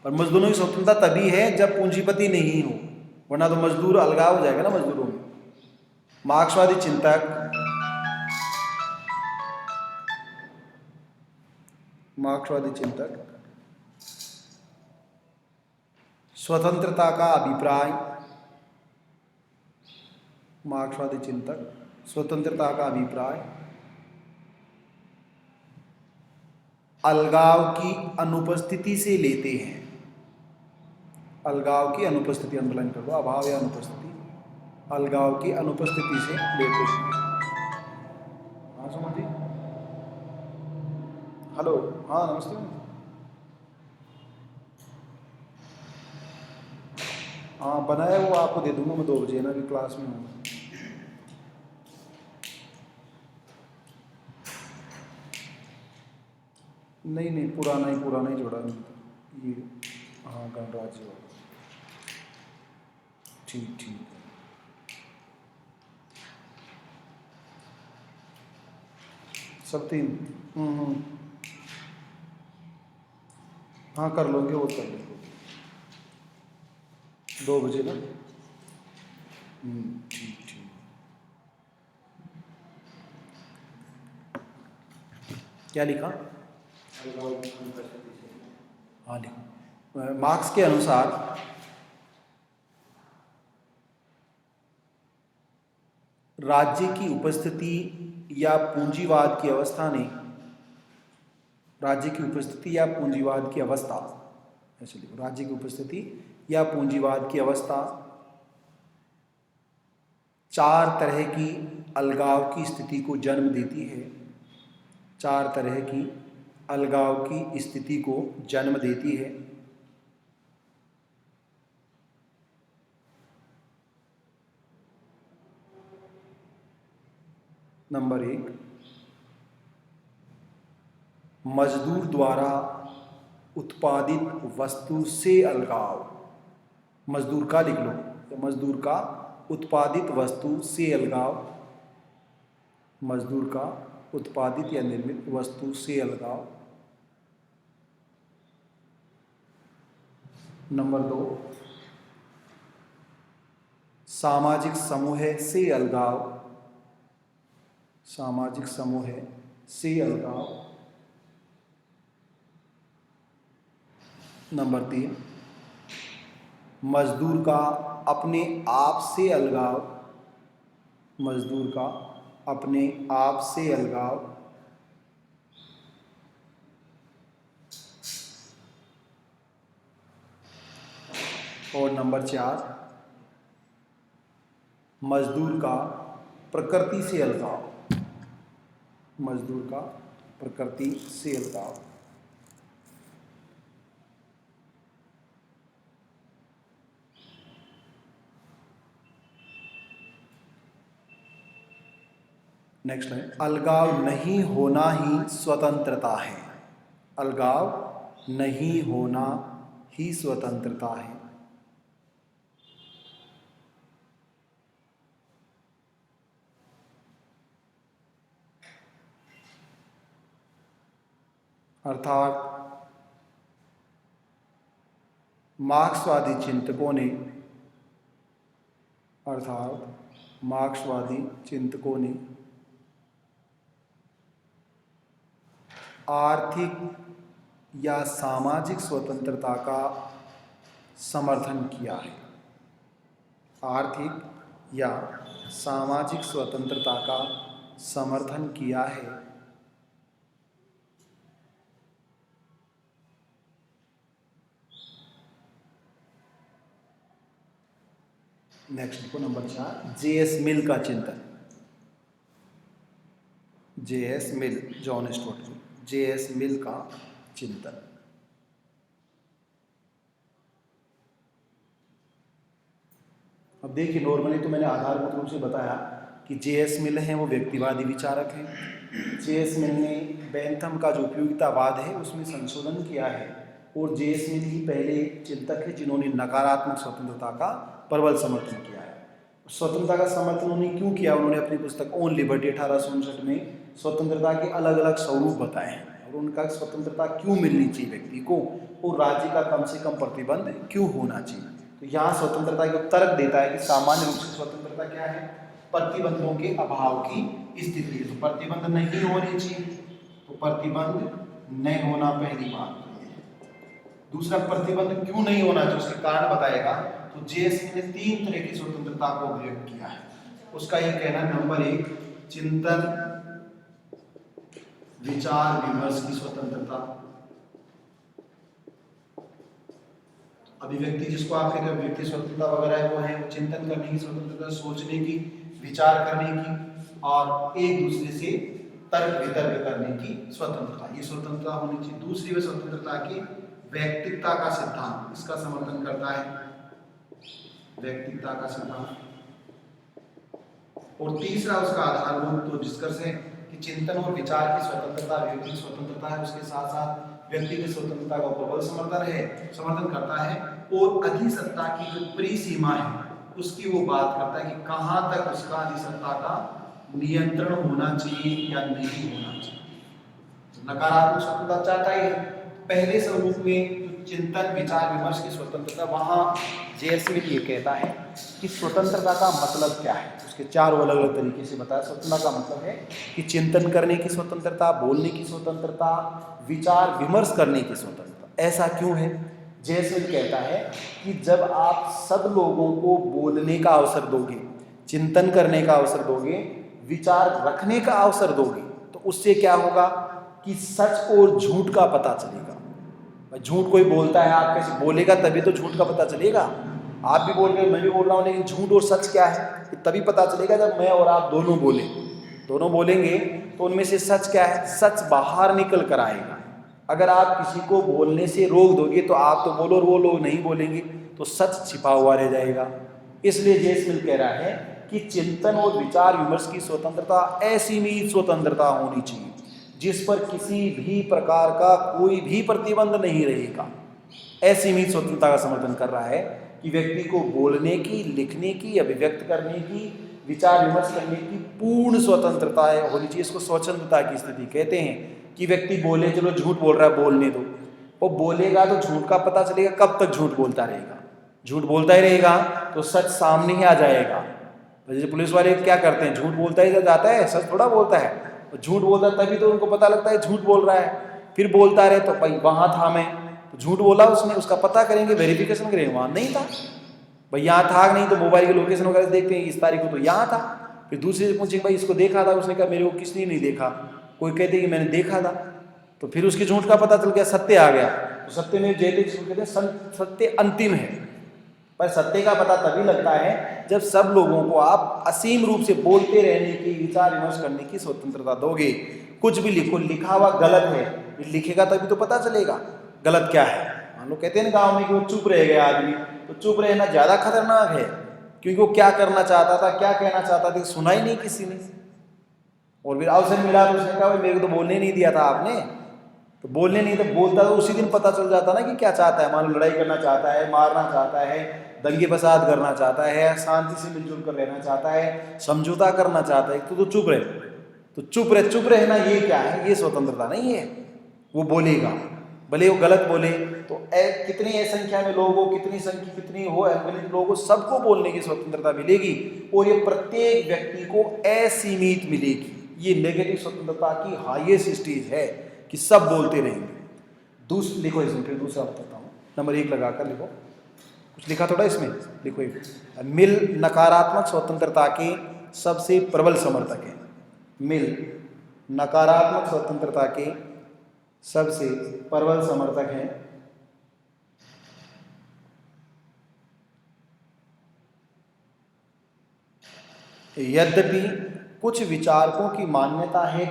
पर मजदूरों की स्वतंत्रता तभी है जब पूंजीपति नहीं हो, वरना तो मजदूर अलगाव हो जाएगा ना मजदूरों में। मार्क्सवादी चिंतक स्वतंत्रता का अभिप्राय, मार्क्सवादी चिंतक स्वतंत्रता का अभिप्राय अलगाव की अनुपस्थिति से लेते हैं। अलगाव की अनुपस्थिति, अंडरलाइन कर दो, अभाव या अनुपस्थिति, अलगाव की अनुपस्थिति से लेते हैं। हाँ समझिए। हेलो, हाँ नमस्ते। हाँ बनाया वो आपको दे दूंगा मैं 2 बजे ना, अभी क्लास में हूँ। नहीं पुराना ही जोड़ा नहीं ये। हाँ गणराज्य वाला, ठीक है। सब 3 हाँ कर लोगे, वो कर लेंगे 2 बजे ना। ठीक। क्या लिखा? हाँ लिखो। मार्क्स के अनुसार राज्य की उपस्थिति या पूंजीवाद की अवस्था ने, राज्य की उपस्थिति या पूंजीवाद की अवस्था, ऐसे लिखो, राज्य की उपस्थिति या पूंजीवाद की अवस्था 4 तरह की अलगाव की स्थिति को जन्म देती है। 4 तरह की अलगाव की स्थिति को जन्म देती है। नंबर 1, मजदूर द्वारा उत्पादित वस्तु से अलगाव। मजदूर का लिख लो, तो मजदूर का उत्पादित वस्तु से अलगाव, मजदूर का उत्पादित या निर्मित वस्तु से अलगाव। नंबर 2, सामाजिक समूह से अलगाव, सामाजिक समूह से अलगाव। नंबर 3, मजदूर का अपने आप से अलगाव, मजदूर का अपने आप से अलगाव। और नंबर 4, मजदूर का प्रकृति से अलगाव, मजदूर का प्रकृति से अलगाव। नेक्स्ट है, अलगाव नहीं होना ही स्वतंत्रता है। अलगाव नहीं होना ही स्वतंत्रता है। अर्थात मार्क्सवादी चिंतकों ने, अर्थात मार्क्सवादी चिंतकों ने आर्थिक या सामाजिक स्वतंत्रता का समर्थन किया है। आर्थिक या सामाजिक स्वतंत्रता का समर्थन किया है। नेक्स्ट को नंबर 4, जे.एस. मिल का चिंतन। जे.एस. मिल, जॉन स्टुअर्ट मिल, जे.एस. मिल का चिंतन। अब देखिए, नॉर्मली तो मैंने आधारभूत रूप से बताया कि जे.एस. मिल हैं वो व्यक्तिवादी विचारक हैं। जे.एस. मिल ने बेंथम का जो उपयोगितावाद है उसमें संशोधन किया है, और जे.एस. मिल ही पहले चिंतक है जिन्होंने नकारात्मक स्वतंत्रता का प्रबल समर्थन किया है। स्वतंत्रता का समर्थन उन्होंने क्यों किया? उन्होंने अपनी पुस्तक ऑन लिबर्टी 1859 में स्वतंत्रता के अलग अलग स्वरूप बताए हैं। और उनका स्वतंत्रता क्यों मिलनी चाहिए व्यक्ति को, और राज्य का कम से कम प्रतिबंध क्यों होना चाहिए। तो यहाँ स्वतंत्रता को तर्क देता है कि सामान्य रूप से स्वतंत्रता क्या है, प्रतिबंधों के अभाव की स्थिति है। तो प्रतिबंध नहीं होने चाहिए, तो प्रतिबंध नहीं होना पहली बात। दूसरा, प्रतिबंध क्यों नहीं होना चाहिए उसके कारण बताएगा। तो जेएसपी ने 3 तरह की स्वतंत्रता को अभिव्यक्त किया है। उसका ये कहना, नंबर 1 चिंतन विचार विमर्श की स्वतंत्रता, अभिव्यक्ति जिसको आप कहते हैं व्यक्ति स्वतंत्रता वगैरह है, वो है चिंतन करने की स्वतंत्रता, सोचने की, विचार करने की और एक दूसरे से तर्क वितर्क करने की स्वतंत्रता, ये स्वतंत्रता होनी चाहिए। दूसरी वह स्वतंत्रता की व्यक्तिकता का सिद्धांत, इसका समर्थन करता है व्यक्तिकता का सिद्धांत। और तीसरा उसका आधारभूत तो निष्कर्ष है कि चिंतन और विचार की स्वतंत्रता व्यक्ति की स्वतंत्रता है, उसके साथ साथ व्यक्ति की स्वतंत्रता का प्रबल समर्थन करता है। और अधिसत्ता की जो परिसीमा है उसकी वो बात करता है कि कहाँ तक उसका अधिसत्ता का नियंत्रण होना चाहिए या नहीं होना चाहिए। नकारात्मक स्वतंत्रता चाहता है पहले स्वरूप में चिंतन विचार विमर्श की स्वतंत्रता, वहाँ जेएसपी ये कहता है कि स्वतंत्रता का मतलब क्या है, उसके 4 अलग अलग तरीके से बताया। स्वतंत्रता का मतलब है कि चिंतन करने की स्वतंत्रता, बोलने की स्वतंत्रता, विचार विमर्श करने की स्वतंत्रता। ऐसा क्यों है? जेएसपी कहता है कि जब आप सब लोगों को बोलने का अवसर दोगे, चिंतन करने का अवसर दोगे, विचार रखने का अवसर दोगे, तो उससे क्या होगा कि सच और झूठ का पता चलेगा। झूठ कोई बोलता है, आप कैसे बोलेगा तभी तो झूठ का पता चलेगा। आप भी बोल रहे हो, मैं भी बोल रहा हूँ, लेकिन झूठ और सच क्या है तभी पता चलेगा जब मैं और आप दोनों बोलेंगे तो उनमें से सच क्या है, सच बाहर निकल कर आएगा। अगर आप किसी को बोलने से रोक दोगे तो आप तो बोलो और वो लोग नहीं बोलेंगे, तो सच छिपा हुआ रह जाएगा। इसलिए जेएसमिल कह रहा है कि चिंतन और विचार विमर्श की स्वतंत्रता असीमित स्वतंत्रता होनी चाहिए, जिस पर किसी भी प्रकार का कोई भी प्रतिबंध नहीं रहेगा। असीमित स्वतंत्रता का समर्थन कर रहा है कि व्यक्ति को बोलने की, लिखने की, अभिव्यक्त करने की, विचार विमर्श करने की पूर्ण स्वतंत्रता होनी चाहिए। इसको स्वतंत्रता की स्थिति कहते हैं कि व्यक्ति बोले, चलो झूठ बोल रहा है बोलने दो, वो बोलेगा तो झूठ का पता चलेगा। कब तक झूठ बोलता रहेगा? झूठ बोलता ही रहेगा तो सच सामने ही आ जाएगा। जैसे पुलिस वाले क्या करते हैं, झूठ बोलता ही जाता है, सच थोड़ा बोलता है। झूठ बोलता तभी तो उनको पता लगता है झूठ बोल रहा है। फिर बोलता रहे तो भाई वहां था मैं, तो झूठ बोला उसने, उसका पता करेंगे, वेरिफिकेशन करेंगे, वहां नहीं था भाई, यहाँ था नहीं, तो मोबाइल की लोकेशन वगैरह देखते हैं, इस तारीख को तो यहाँ था। फिर दूसरे से पूछे भाई इसको देखा था, उसने कहा मेरे को किसने नहीं देखा। कोई कहते कि मैंने देखा था, तो फिर उसके झूठ का पता चल गया, सत्य आ गया। तो सत्य में जयते जिसको कहते हैं सत्य अंतिम है। पर सत्य का पता तभी लगता है जब सब लोगों को आप असीम रूप से बोलते रहने की, विचार विमर्श करने की स्वतंत्रता दोगे। कुछ भी लिखो, लिखा हुआ गलत है, लिखेगा तभी तो पता चलेगा गलत क्या है। हम लोग कहते हैं ना गाँव में कि वो चुप रह गया आदमी, तो चुप रहना ज़्यादा खतरनाक है, क्योंकि वो क्या करना चाहता था, क्या कहना चाहता था, सुना ही नहीं किसी ने। और फिर अवसर मिला तो उसने कहा मेरे को तो बोलने नहीं दिया था आपने, तो बोलने नहीं तो बोलता तो उसी दिन पता चल जाता ना कि क्या चाहता है। मान लो लड़ाई करना चाहता है, मारना चाहता है, दंगे फसाद करना चाहता है, शांति से मिलजुल कर रहना चाहता है, समझौता करना चाहता है, तो चुप रहे। तो चुप रहना ये क्या है? ये स्वतंत्रता नहीं है। वो बोलेगा, भले वो गलत बोले, तो कितनी संख्या में लोग हो, कितनी हो अनगिनत लोग हो, सबको बोलने की स्वतंत्रता मिलेगी। और ये प्रत्येक व्यक्ति को असीमित मिलेगी। ये नेगेटिव स्वतंत्रता की हाईएस्ट स्टेज है कि सब बोलते रहेंगे। लिखो इसमें, फिर दूसरा बताता हूँ। नंबर 1 लगाकर लिखो, कुछ लिखा थोड़ा इसमें, लिखो एक। मिल नकारात्मक स्वतंत्रता के सबसे प्रबल समर्थक है। मिल नकारात्मक स्वतंत्रता के सबसे प्रबल समर्थक हैं। यद्यपि कुछ विचारकों की मान्यता है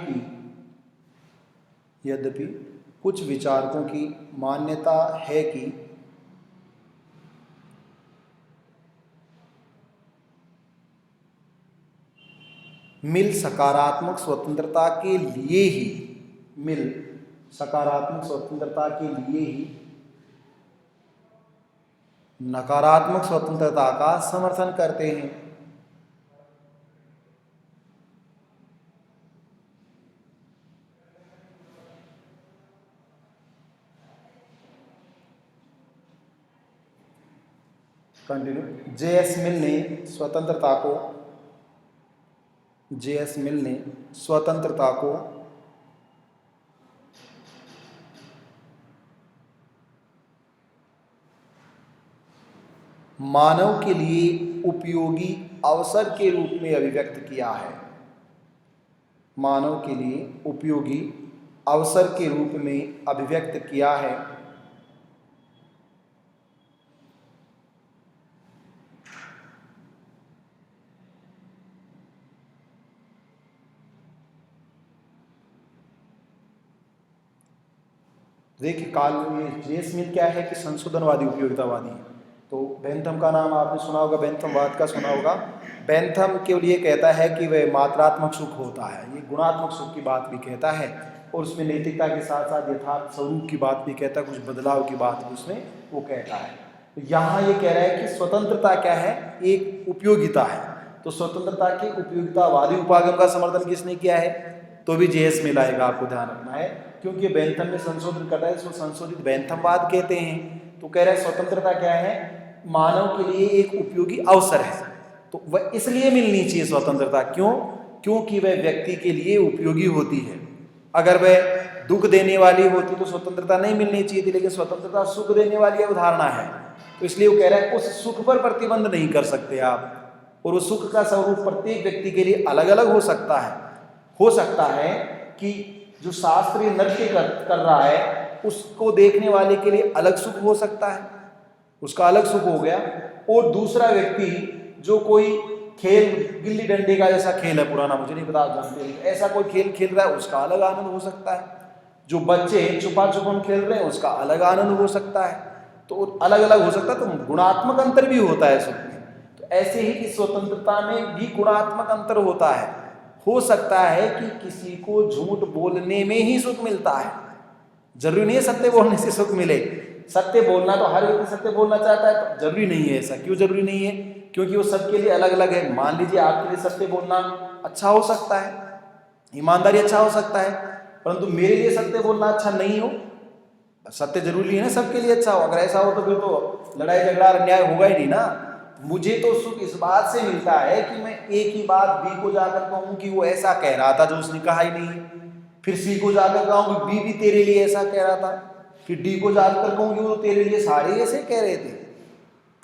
कि मिल सकारात्मक स्वतंत्रता के लिए ही नकारात्मक स्वतंत्रता का समर्थन करते हैं। कंटिन्यू। जे.एस. मिल ने स्वतंत्रता को जे.एस. मिल ने स्वतंत्रता को मानव के लिए उपयोगी अवसर के रूप में अभिव्यक्त किया है। मानव के लिए उपयोगी अवसर के रूप में अभिव्यक्त किया है। देखिए जे स्मिथ क्या है कि संशोधनवादी उपयोगितावादी है। तो बेंथम का नाम आपने सुना होगा, बेंथमवाद का सुना होगा। बेंथम के लिए कहता है कि वह मात्रात्मक सुख होता है, ये गुणात्मक सुख की बात भी कहता है, और उसमें नैतिकता के साथ साथ यथार्थ स्वरूप की बात भी कहता है, कुछ बदलाव की बात भी उसमें वो कहता है। तो यहाँ ये कह रहा है कि स्वतंत्रता क्या है, एक उपयोगिता है। तो स्वतंत्रता के उपयोगितावादी उपागम का समर्थन किसने किया है, तो भी जे.एस. मिल आएगा, आपको ध्यान रखना है, क्योंकि बेंथम में संशोधन कर रहा है, इसको संशोधित बेंथमवाद कहते हैं। तो कह रहा है स्वतंत्रता क्या है, मानव के लिए एक उपयोगी अवसर है, तो वह इसलिए मिलनी चाहिए स्वतंत्रता। क्यों? क्योंकि वह व्यक्ति के लिए उपयोगी होती है। अगर वह दुख देने वाली होती तो स्वतंत्रता नहीं मिलनी चाहिए थी, लेकिन स्वतंत्रता सुख देने वाली अवधारणा है, तो इसलिए वो कह रहा है उस सुख पर प्रतिबंध नहीं कर सकते आप, और उस सुख का स्वरूप प्रत्येक व्यक्ति के लिए अलग अलग हो सकता है। हो सकता है कि जो शास्त्रीय नृत्य कर रहा है उसको देखने वाले के लिए अलग सुख हो सकता है, उसका अलग सुख हो गया, और दूसरा व्यक्ति जो कोई खेल, गिल्ली डंडे का जैसा खेल है पुराना, मुझे नहीं पता आप जानते हैं, ऐसा कोई खेल खेल रहा है उसका अलग आनंद हो सकता है। जो बच्चे छुपा छुपन खेल रहे हैं उसका अलग आनंद हो सकता है। तो अलग अलग हो सकता है, तो गुणात्मक अंतर भी होता है सुख में। तो ऐसे ही इस स्वतंत्रता में भी गुणात्मक अंतर होता है। हो सकता है कि किसी को झूठ बोलने में ही सुख मिलता है, जरूरी नहीं है सत्य बोलने से सुख मिले। सत्य बोलना तो हर व्यक्ति सत्य बोलना चाहता है, तो जरूरी नहीं है ऐसा। क्यों जरूरी नहीं है? क्योंकि वो सबके लिए अलग अलग है। मान लीजिए आपके लिए सत्य बोलना अच्छा हो सकता है, ईमानदारी अच्छा हो सकता है, परंतु मेरे लिए सत्य बोलना अच्छा नहीं हो। सत्य जरूरी है ना सबके लिए अच्छा हो, अगर ऐसा हो तो फिर तो लड़ाई झगड़ा अन्याय होगा ही नहीं ना। मुझे तो सुख इस बात से मिलता है कि मैं एक ही बात बी को जाकर कहूँ कि वो ऐसा कह रहा था जो उसने कहा ही नहीं, फिर सी को जाकर कहूँ कि बी भी तेरे लिए ऐसा कह रहा था, फिर डी को जाकर कहूँ कि वो तेरे लिए सारे ऐसे कह रहे थे,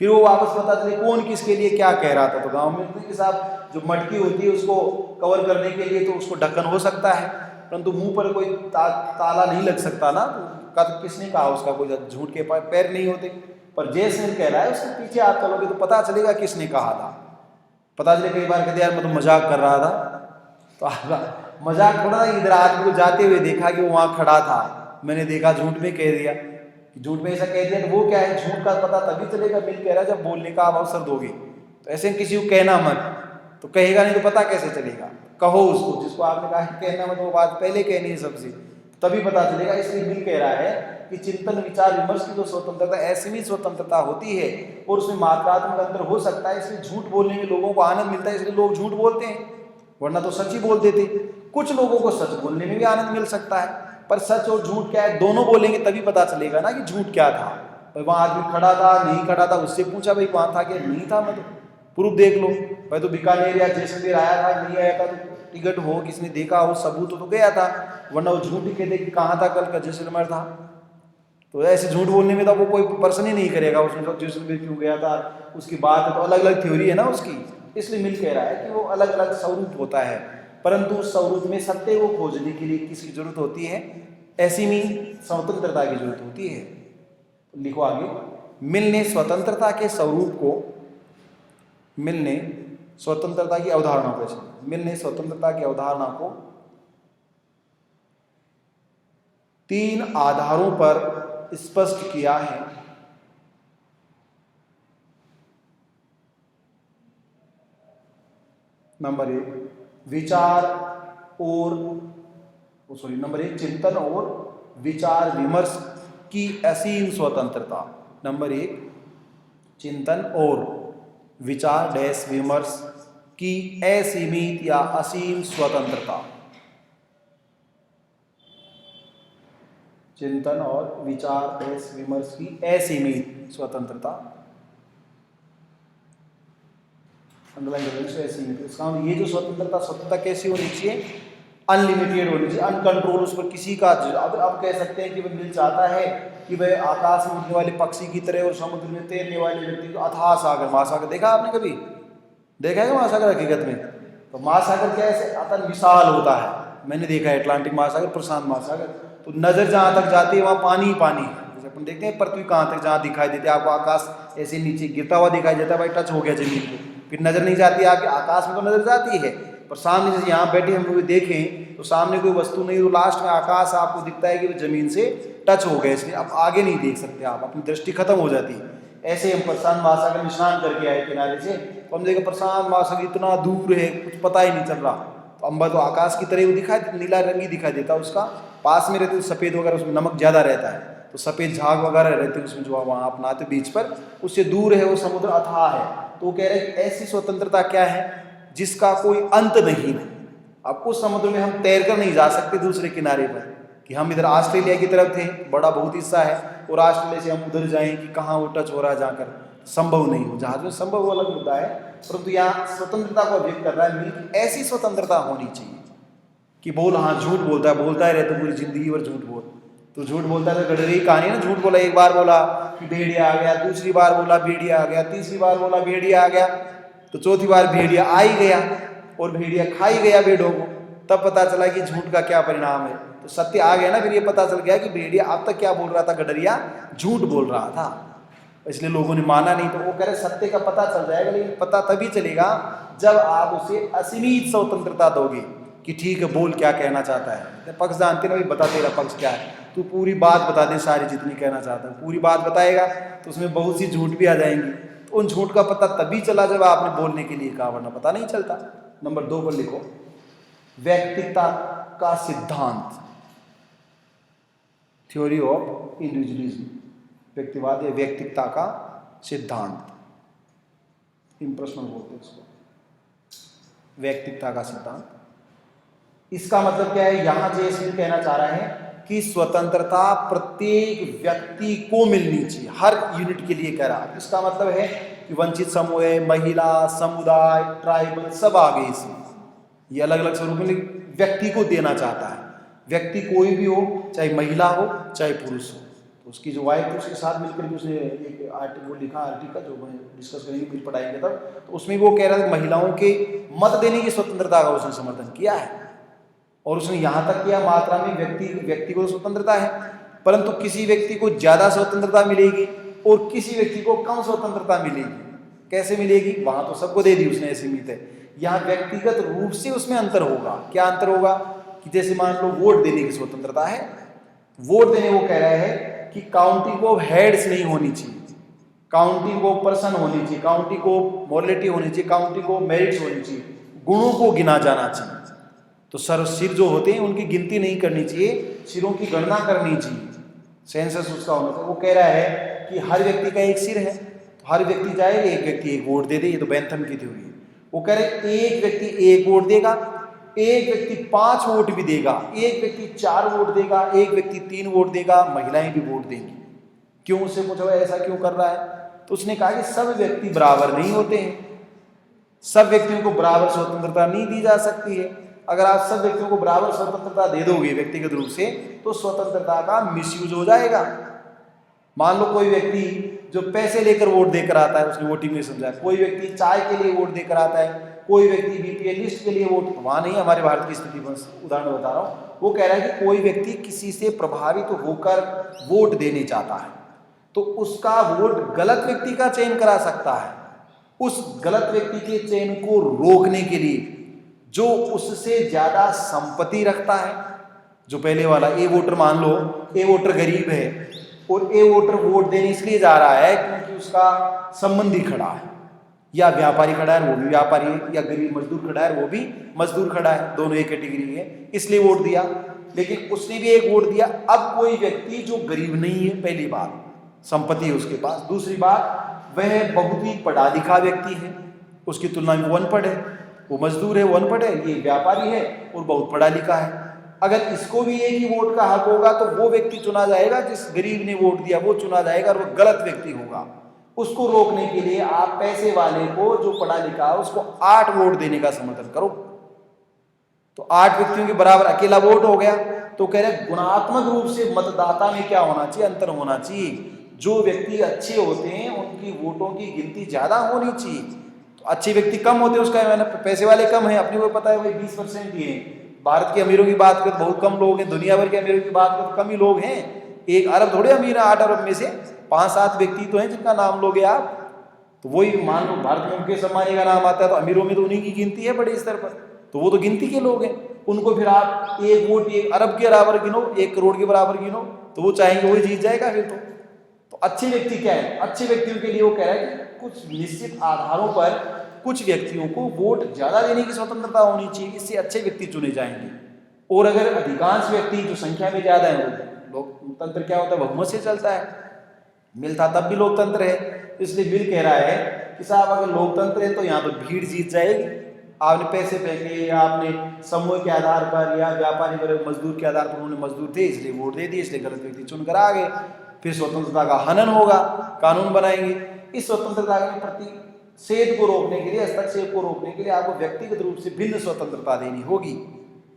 फिर वो वापस पता चले कौन किसके लिए क्या कह रहा था। तो गांव में कि साहब जो मटकी होती है उसको कवर करने के लिए तो उसको ढक्कन हो सकता है, परंतु मुंह पर कोई ताला नहीं लग सकता ना, तो किसने कहा उसका, कोई झूठ के पैर नहीं होते। पर जैसे कह रहा है उसके पीछे आप चलोगे तो पता चलेगा किसने कहा था। पता चले कई बार कहते यार मैं तो मजाक कर रहा था, तो मजाक थोड़ा, इधर आदमी को जाते हुए देखा कि वो वहां खड़ा था, मैंने देखा झूठ में कह दिया, झूठ में ऐसा कह दिया, तो वो क्या है, झूठ का पता तभी चलेगा मिल कह रहा जब बोलने का आप अवसर दोगे। तो ऐसे किसी को कहना मत, तो कहेगा नहीं तो पता कैसे चलेगा। कहो उसको, जिसको आपने कहा कहना मत, वो बात पहले कहनी है सबसे, तभी पता चलेगा। इसलिए मिल कह रहा है कि चिंतन विचार विमर्श की जो स्वतंत्रता, ऐसी भी स्वतंत्रता होती है और उसमें मात्रात्मक अंतर हो सकता है। इसलिए झूठ बोलने में लोगों को आनंद मिलता है, इसलिए लोग झूठ बोलते हैं, वरना तो सच ही बोल देते। कुछ लोगों को सच बोलने में भी आनंद मिल सकता है, पर सच और झूठ क्या है दोनों बोलेंगे तभी पता चलेगा ना कि झूठ क्या था। भाई वहां आदमी खड़ा था नहीं खड़ा था, उससे पूछा भाई वहां था कि नहीं था, मैं तो प्रूफ देख लो, भाई तो बीकानेर या जैसलमेर आया था नहीं आया था, तो टिकट हो किसने देखा हो सबूत तो गया था, वरना वो झूठ ही कहते कि कहाँ था कल का जैसलमेर था। तो ऐसे झूठ बोलने में तो वो कोई पर्सन ही नहीं करेगा उसने तो जैसलमेर क्यों गया था, उसकी बात है तो अलग अलग थ्योरी है ना उसकी। इसलिए मिल कह रहा है कि वो अलग अलग स्वरूप होता है, परंतु उस स्वरूप में सत्य को खोजने के लिए किसकी जरूरत होती है, ऐसी में स्वतंत्रता की जरूरत होती है। लिखो आगे, मिल ने स्वतंत्रता के स्वरूप को, मिल ने स्वतंत्रता की अवधारणा को, मिल ने स्वतंत्रता की अवधारणा को 3 आधारों पर स्पष्ट किया है। नंबर 1 विचार और नंबर 1 चिंतन और विचार विमर्श की असीम स्वतंत्रता। नंबर 1 चिंतन और विचार डैश विमर्श की असीमित या असीम स्वतंत्रता। चिंतन और विचार डैश विमर्श की असीमित स्वतंत्रता। अंडरलाइन कर देंगे, असीमित। इसका मतलब ये जो स्वतंत्रता कैसी होनी चाहिए, अनलिमिटेड होनी चाहिए, अनकंट्रोल, उस पर किसी का। अब कह सकते हैं कि वह दिल चाहता है कि वह आकाश में उड़ने वाले पक्षी की तरह और समुद्र में तैरने वाले व्यक्ति को अथाह सागर, महासागर देखा आपने कभी? देखा है महासागर हकीकत में? तो महासागर क्या ऐसे अतन विशाल होता है, मैंने देखा है अटलांटिक महासागर, प्रशांत महासागर, तो नजर जहाँ तक जाती है वहाँ पानी ही पानी है। जैसे अपन देखते हैं पृथ्वी कहाँ तक जहाँ दिखाई देती है आपको, आकाश ऐसे नीचे गिरता हुआ दिखाई देता है, भाई टच हो गया जमीन को, फिर नजर नहीं जाती आपके, आकाश में तो नजर जाती है, पर सामने जैसे यहाँ बैठे हम लोग देखें तो सामने कोई वस्तु नहीं, तो लास्ट में आकाश आपको दिखता है कि वो जमीन से टच हो गए, इसलिए आप आगे नहीं देख सकते, आप अपनी दृष्टि खत्म हो जाती है। ऐसे हम प्रशांत महासागर में स्नान करके आए किनारे से, तो हम देखा प्रशांत महासागर इतना दूर है, कुछ पता ही नहीं चल रहा, तो अम्बा तो आकाश की तरह वो दिखाई, नीला रंग ही दिखाई देता है उसका, पास में रहते तो सफ़ेद वगैरह, उसमें नमक ज़्यादा रहता है, तो सफ़ेद झाग वगैरह रहते हैं उसमें, जो वहाँ अपनाते बीच पर, उससे दूर है वो समुद्र अथाह है। तो कह रहे ऐसी स्वतंत्रता क्या है जिसका कोई अंत नहीं है। अब उस समुद्र में हम तैर कर नहीं जा सकते दूसरे किनारे पर, कि हम इधर ऑस्ट्रेलिया की तरफ थे, बड़ा बहुत हिस्सा है, और ऑस्ट्रेलिया से हम उधर जाएं कि कहाँ वो टच हो रहा है जाकर, संभव नहीं हो। जहाज में संभव वो अलग मुद्दा है, परंतु यहाँ स्वतंत्रता को व्यक्त कर रहा है मिल्क, ऐसी स्वतंत्रता होनी चाहिए कि बोल, हाँ झूठ बोलता है, बोलता ही रहता पूरी जिंदगी भर झूठ बोल, तो झूठ बोलता है तो गडरी कहानी ना, झूठ बोला, एक बार बोला कि भेड़िया आ गया, दूसरी बार बोला भेड़िया आ गया, तीसरी बार बोला भेड़िया आ गया, तो चौथी बार भेड़िया आ ही गया और भेड़िया खा ही गया भेड़ों को, तब पता चला कि झूठ का क्या परिणाम है, तो सत्य आ गया ना, फिर ये पता चल गया कि भेड़िया अब तक क्या बोल रहा था, गडरिया झूठ बोल रहा था, इसलिए लोगों ने माना नहीं। तो वो कह रहे सत्य का पता चल जाएगा, लेकिन पता तभी चलेगा जब आप उसे असीमित स्वतंत्रता दोगे कि ठीक है बोल क्या कहना चाहता है, पक्ष जानते ना भाई, बता तेरा पक्ष क्या है, तू पूरी बात बता दे, सारी जितनी कहना चाहता है पूरी बात बताएगा, तो उसमें बहुत सी झूठ भी आ जाएंगी, तो उन झूठ का पता तभी चला जब आपने बोलने के लिए कहा, वरना पता नहीं चलता। नंबर 2 पर लिखो, व्यक्तित्व का सिद्धांत, थ्योरी ऑफ इंडिविजुअलिज्म, व्यक्तिवाद या व्यक्तित्व का सिद्धांत, इम्प्रेशनल बोलते हैं इसको, व्यक्तित्व का सिद्धांत। इसका मतलब क्या है, यहां जैसे कहना चाह रहा है कि स्वतंत्रता प्रत्येक व्यक्ति को मिलनी चाहिए, हर यूनिट के लिए कह रहा है। इसका मतलब है कि वंचित समूह, महिला, समुदाय, ट्राइबल सब आ गए इसमें, ये अलग अलग स्वरूप में व्यक्ति को देना चाहता है। व्यक्ति कोई भी हो, चाहे महिला हो चाहे पुरुष हो, तो उसकी जो वाइफ उसके साथ मिलकर उसने एक आर्टिकल लिखा, आर्टिकल जो डिस्कस करेंगे फिर पढ़ाएंगे तब, तो उसमें वो कह रहा है महिलाओं के मत देने की स्वतंत्रता का उसने समर्थन किया है, और उसने यहाँ तक किया मात्रा में व्यक्ति को स्वतंत्रता है, परंतु किसी व्यक्ति को ज़्यादा स्वतंत्रता मिलेगी और किसी व्यक्ति को कम स्वतंत्रता मिलेगी। कैसे मिलेगी, वहाँ तो सबको दे दी उसने, सीमित है। यहाँ व्यक्तिगत रूप से उसमें अंतर होगा। क्या अंतर होगा कि जैसे मान लो वोट देने की स्वतंत्रता है, वोट देने वो कह रहा है कि काउंटिंग ऑफ हेड्स नहीं होनी चाहिए, काउंटिंग ऑफ पर्सन होनी चाहिए, काउंटिंग ऑफ मोरलिटी होनी चाहिए, काउंटिंग ऑफ मेरिट्स होनी चाहिए, गुणों को गिना जाना चाहिए। तो सिर जो होते हैं उनकी गिनती नहीं करनी चाहिए, सिरों की गणना करनी चाहिए, सेंसस उसका होना चाहिए। वो कह रहा है कि हर व्यक्ति का एक सिर है, हर व्यक्ति जाएगा, एक व्यक्ति एक वोट दे दे, ये तो बेंथम की थ्योरी है। वो कह रहे एक व्यक्ति एक वोट देगा, एक व्यक्ति 5 वोट भी देगा, एक व्यक्ति 4 वोट देगा, एक व्यक्ति 3 वोट देगा, महिलाएं भी वोट देंगी। क्यों, उससे पूछा ऐसा क्यों कर रहा है, तो उसने कहा कि सब व्यक्ति बराबर नहीं होते हैं, सब व्यक्तियों को बराबर स्वतंत्रता नहीं दी जा सकती है। अगर आप सब व्यक्तियों को बराबर स्वतंत्रता दे दोगे व्यक्तिगत रूप से, तो स्वतंत्रता का मिसयूज हो जाएगा। मान लो कोई व्यक्ति जो पैसे लेकर वोट देकर आता है, उसने वोटिंग में समझा, कोई व्यक्ति चाय के लिए वोट देकर आता है, कोई व्यक्ति बीपीएल लिस्ट के लिए वोट, वहाँ नहीं, हमारे भारत की स्थिति बस उदाहरण बता रहा हूँ। वो कह रहा है कि कोई व्यक्ति किसी से प्रभावित होकर वोट देने चाहता है, तो उसका वोट गलत व्यक्ति का चयन करा सकता है। उस गलत व्यक्ति के चयन को रोकने के लिए जो उससे ज्यादा संपत्ति रखता है, जो पहले वाला ए वोटर, मान लो ए वोटर गरीब है और ए वोटर वोट देने इसलिए जा रहा है क्योंकि उसका संबंधी खड़ा है, या व्यापारी खड़ा है वो भी व्यापारी है, या गरीब मजदूर खड़ा है वो भी मजदूर खड़ा है, दोनों एक कैटेगरी है, इसलिए वोट दिया। लेकिन उसने भी एक वोट दिया। अब कोई व्यक्ति जो गरीब नहीं है, पहली बात संपत्ति है उसके पास, दूसरी बात वह बहुत ही पढ़ा लिखा व्यक्ति है, उसकी तुलना में वो अनपढ़ है, वो मजदूर है, वो अनपढ़ है, ये व्यापारी है और बहुत पढ़ा लिखा है। अगर इसको भी एक ही वोट का हक होगा तो वो व्यक्ति चुना जाएगा, जिस गरीब ने वोट दिया वो चुना जाएगा, और वो गलत व्यक्ति होगा। उसको रोकने के लिए आप पैसे वाले को, जो पढ़ा लिखा है, उसको 8 वोट देने का समर्थन करो। तो 8 व्यक्तियों के बराबर अकेला वोट हो गया। तो कह रहे गुणात्मक रूप से मतदाता में क्या होना चाहिए, अंतर होना चाहिए। जो व्यक्ति अच्छे होते हैं उनकी वोटों की गिनती ज्यादा होनी चाहिए। तो अच्छे व्यक्ति कम होते हैं, उसका मैंने पैसे वाले कम है, अपने को पता है भाई 20% ही है। भारत के अमीरों की बात करें तो बहुत कम लोग हैं, दुनिया भर के अमीरों की बात करें तो कम ही लोग हैं। 1 अरब थोड़े अमीर है, 8 अरब में से 5-7 व्यक्ति तो हैं जिनका नाम लोगे आप। तो वही मान लो भारत में मुकेश अंबानी का नाम आता है तो अमीरों में तो उन्हीं की गिनती है बड़े स्तर पर, तो वो तो गिनती के लोग हैं। उनको फिर आप 1 वोट 1 अरब के बराबर गिनो, 1 करोड़ के बराबर गिनो, तो वो चाहेंगे वही जीत जाएगा फिर तो अच्छे व्यक्ति क्या है, अच्छे व्यक्तियों के लिए वो कह रहा है कि कुछ निश्चित आधारों पर कुछ व्यक्तियों को वोट ज्यादा देने की स्वतंत्रता होनी चाहिए, इससे अच्छे व्यक्ति चुने जाएंगे। और अगर अधिकांश व्यक्ति जो संख्या में ज्यादा है, लोकतंत्र क्या होता है, बहुमत से चलता है। मिल था तब भी लोकतंत्र है। इसलिए मिल कह रहा है कि साहब अगर लोकतंत्र है तो यहाँ तो भीड़ जीत जाएगी। आपने पैसे फेंके, या आपने समूह के आधार पर या व्यापारी वर्ग मजदूर के आधार पर, उन्होंने मजदूर थे इसलिए वोट दे दिए, इसलिए गलत व्यक्ति चुनकर आ गए। फिर स्वतंत्रता का हनन होगा, कानून बनाएंगे। इस स्वतंत्रता के प्रति सेध को रोकने के लिए, हस्तक्षेप को रोकने के लिए आपको व्यक्तिगत रूप से भिन्न स्वतंत्रता देनी होगी।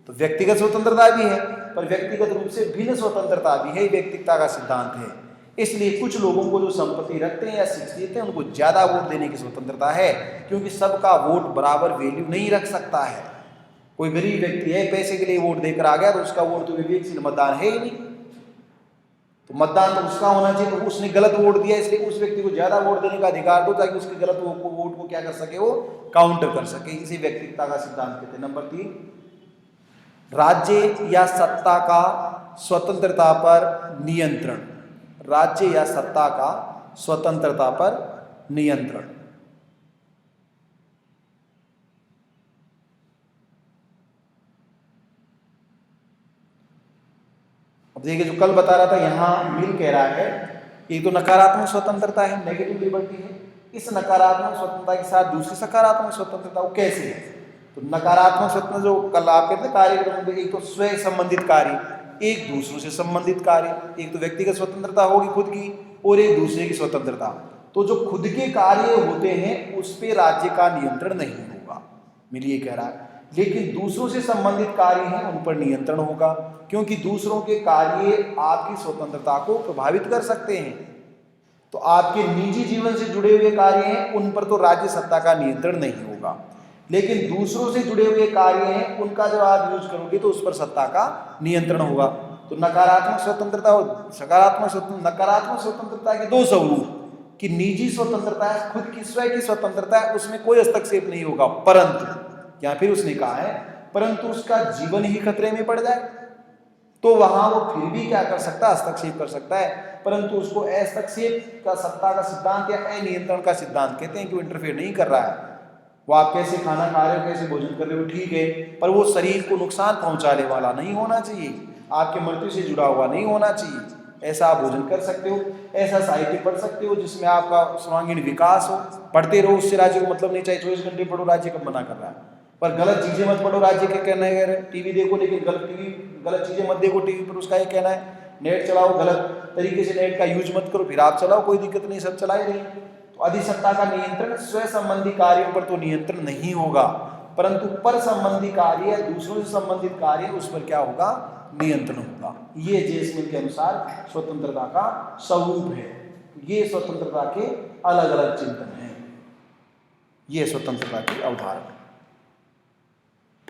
तो व्यक्तिगत स्वतंत्रता भी है, पर व्यक्तिगत रूप से भिन्न स्वतंत्रता भी है, व्यक्तिगता का सिद्धांत है। इसलिए कुछ लोगों को जो संपत्ति रखते हैं या शिक्षित हैं उनको ज्यादा वोट देने की स्वतंत्रता है, क्योंकि सबका वोट बराबर वैल्यू नहीं रख सकता है। कोई गरीब व्यक्ति है, पैसे के लिए वोट देकर आ गया तो उसका वोट तो विवेकशील मतदान है ही नहीं, तो मतदान तो उसका होना चाहिए। तो उसने गलत वोट दिया, इसलिए उस व्यक्ति को ज्यादा वोट देने का अधिकार दो, ताकि उसके गलत वोट को क्या कर सके, वो काउंटर कर सके। इसे व्यक्तिगता का सिद्धांत कहते हैं। नंबर 3, राज्य या सत्ता का स्वतंत्रता पर नियंत्रण। राज्य या सत्ता का स्वतंत्रता पर नियंत्रण। अब देखिए, जो कल बता रहा था, यहां मिल कह रहा है एक तो नकारात्मक स्वतंत्रता है, नेगेटिव लिबर्टी है। इस नकारात्मक स्वतंत्रता के साथ दूसरी सकारात्मक स्वतंत्रता, वो कैसे है? तो नकारात्मक स्वतंत्रता जो कल आप कहते हैं कार्यक्रम में, एक तो स्वयं संबंधित कार्य, एक दूसरों से संबंधित कार्य। एक तो व्यक्तिगत स्वतंत्रता होगी खुद की, और एक दूसरे की स्वतंत्रता। तो जो खुद के कार्य होते हैं उस पे राज्य का नियंत्रण नहीं होगा, मिलिए कह रहा है। लेकिन दूसरों से संबंधित कार्य हैं उन पर नियंत्रण होगा, क्योंकि दूसरों के कार्य आपकी स्वतंत्रता को प्रभावित कर सकते हैं। तो आपके निजी जीवन से जुड़े हुए कार्य हैं उन पर तो राज्य सत्ता का नियंत्रण नहीं होगा, लेकिन दूसरों से जुड़े हुए कार्य हैं उनका जब आप यूज करोगे तो उस पर सत्ता का नियंत्रण होगा। तो नकारात्मक स्वतंत्रता और सकारात्मक स्वतंत्रता, नकारात्मक स्वतंत्रता के 2 स्वरूप कि निजी स्वतंत्रता है, खुद की स्वयं की स्वतंत्रता है, उसमें कोई हस्तक्षेप नहीं होगा, परंतु या फिर उसने कहा है परंतु उसका जीवन ही खतरे में पड़ जाए तो वहां वो फिर भी क्या कर सकता है, हस्तक्षेप कर सकता है। परंतु उसको हस्तक्षेप का सत्ता का सिद्धांत या अनियंत्रण का सिद्धांत कहते हैं कि वो इंटरफेयर नहीं कर रहा है। वो आप कैसे खाना खा रहे हो, कैसे भोजन कर रहे हो, ठीक है, पर वो शरीर को नुकसान पहुंचाने वाला नहीं होना चाहिए, आपके मृत्यु से जुड़ा हुआ नहीं होना चाहिए। ऐसा आप भोजन कर सकते हो, ऐसा साहित्य पढ़ सकते हो जिसमें आपका सर्वांगीण विकास हो, पढ़ते रहो, उससे राज्य को मतलब नहीं चाहिए 24 घंटे पढ़ो, राज्य कब मना कर रहा है। पर गलत चीजें मत पढ़ो, राज्य के कहना है टीवी देखो लेकिन गलत चीजें मत देखो टीवी पर, उसका ये कहना है। नेट चलाओ, गलत तरीके से नेट का यूज मत करो, फिर आप चलाओ, कोई दिक्कत नहीं, सब चला ही रही। तो अधिसत्ता का नियंत्रण स्व संबंधी कार्यों पर तो नियंत्रण नहीं होगा, परंतु पर संबंधी कार्य, दूसरों से संबंधित कार्य, उस पर क्या होगा, नियंत्रण होगा। ये जेसमिन के अनुसार स्वतंत्रता का स्वरूप है। ये स्वतंत्रता के अलग अलग चिंतन हैं, ये स्वतंत्रता की अवधारणा।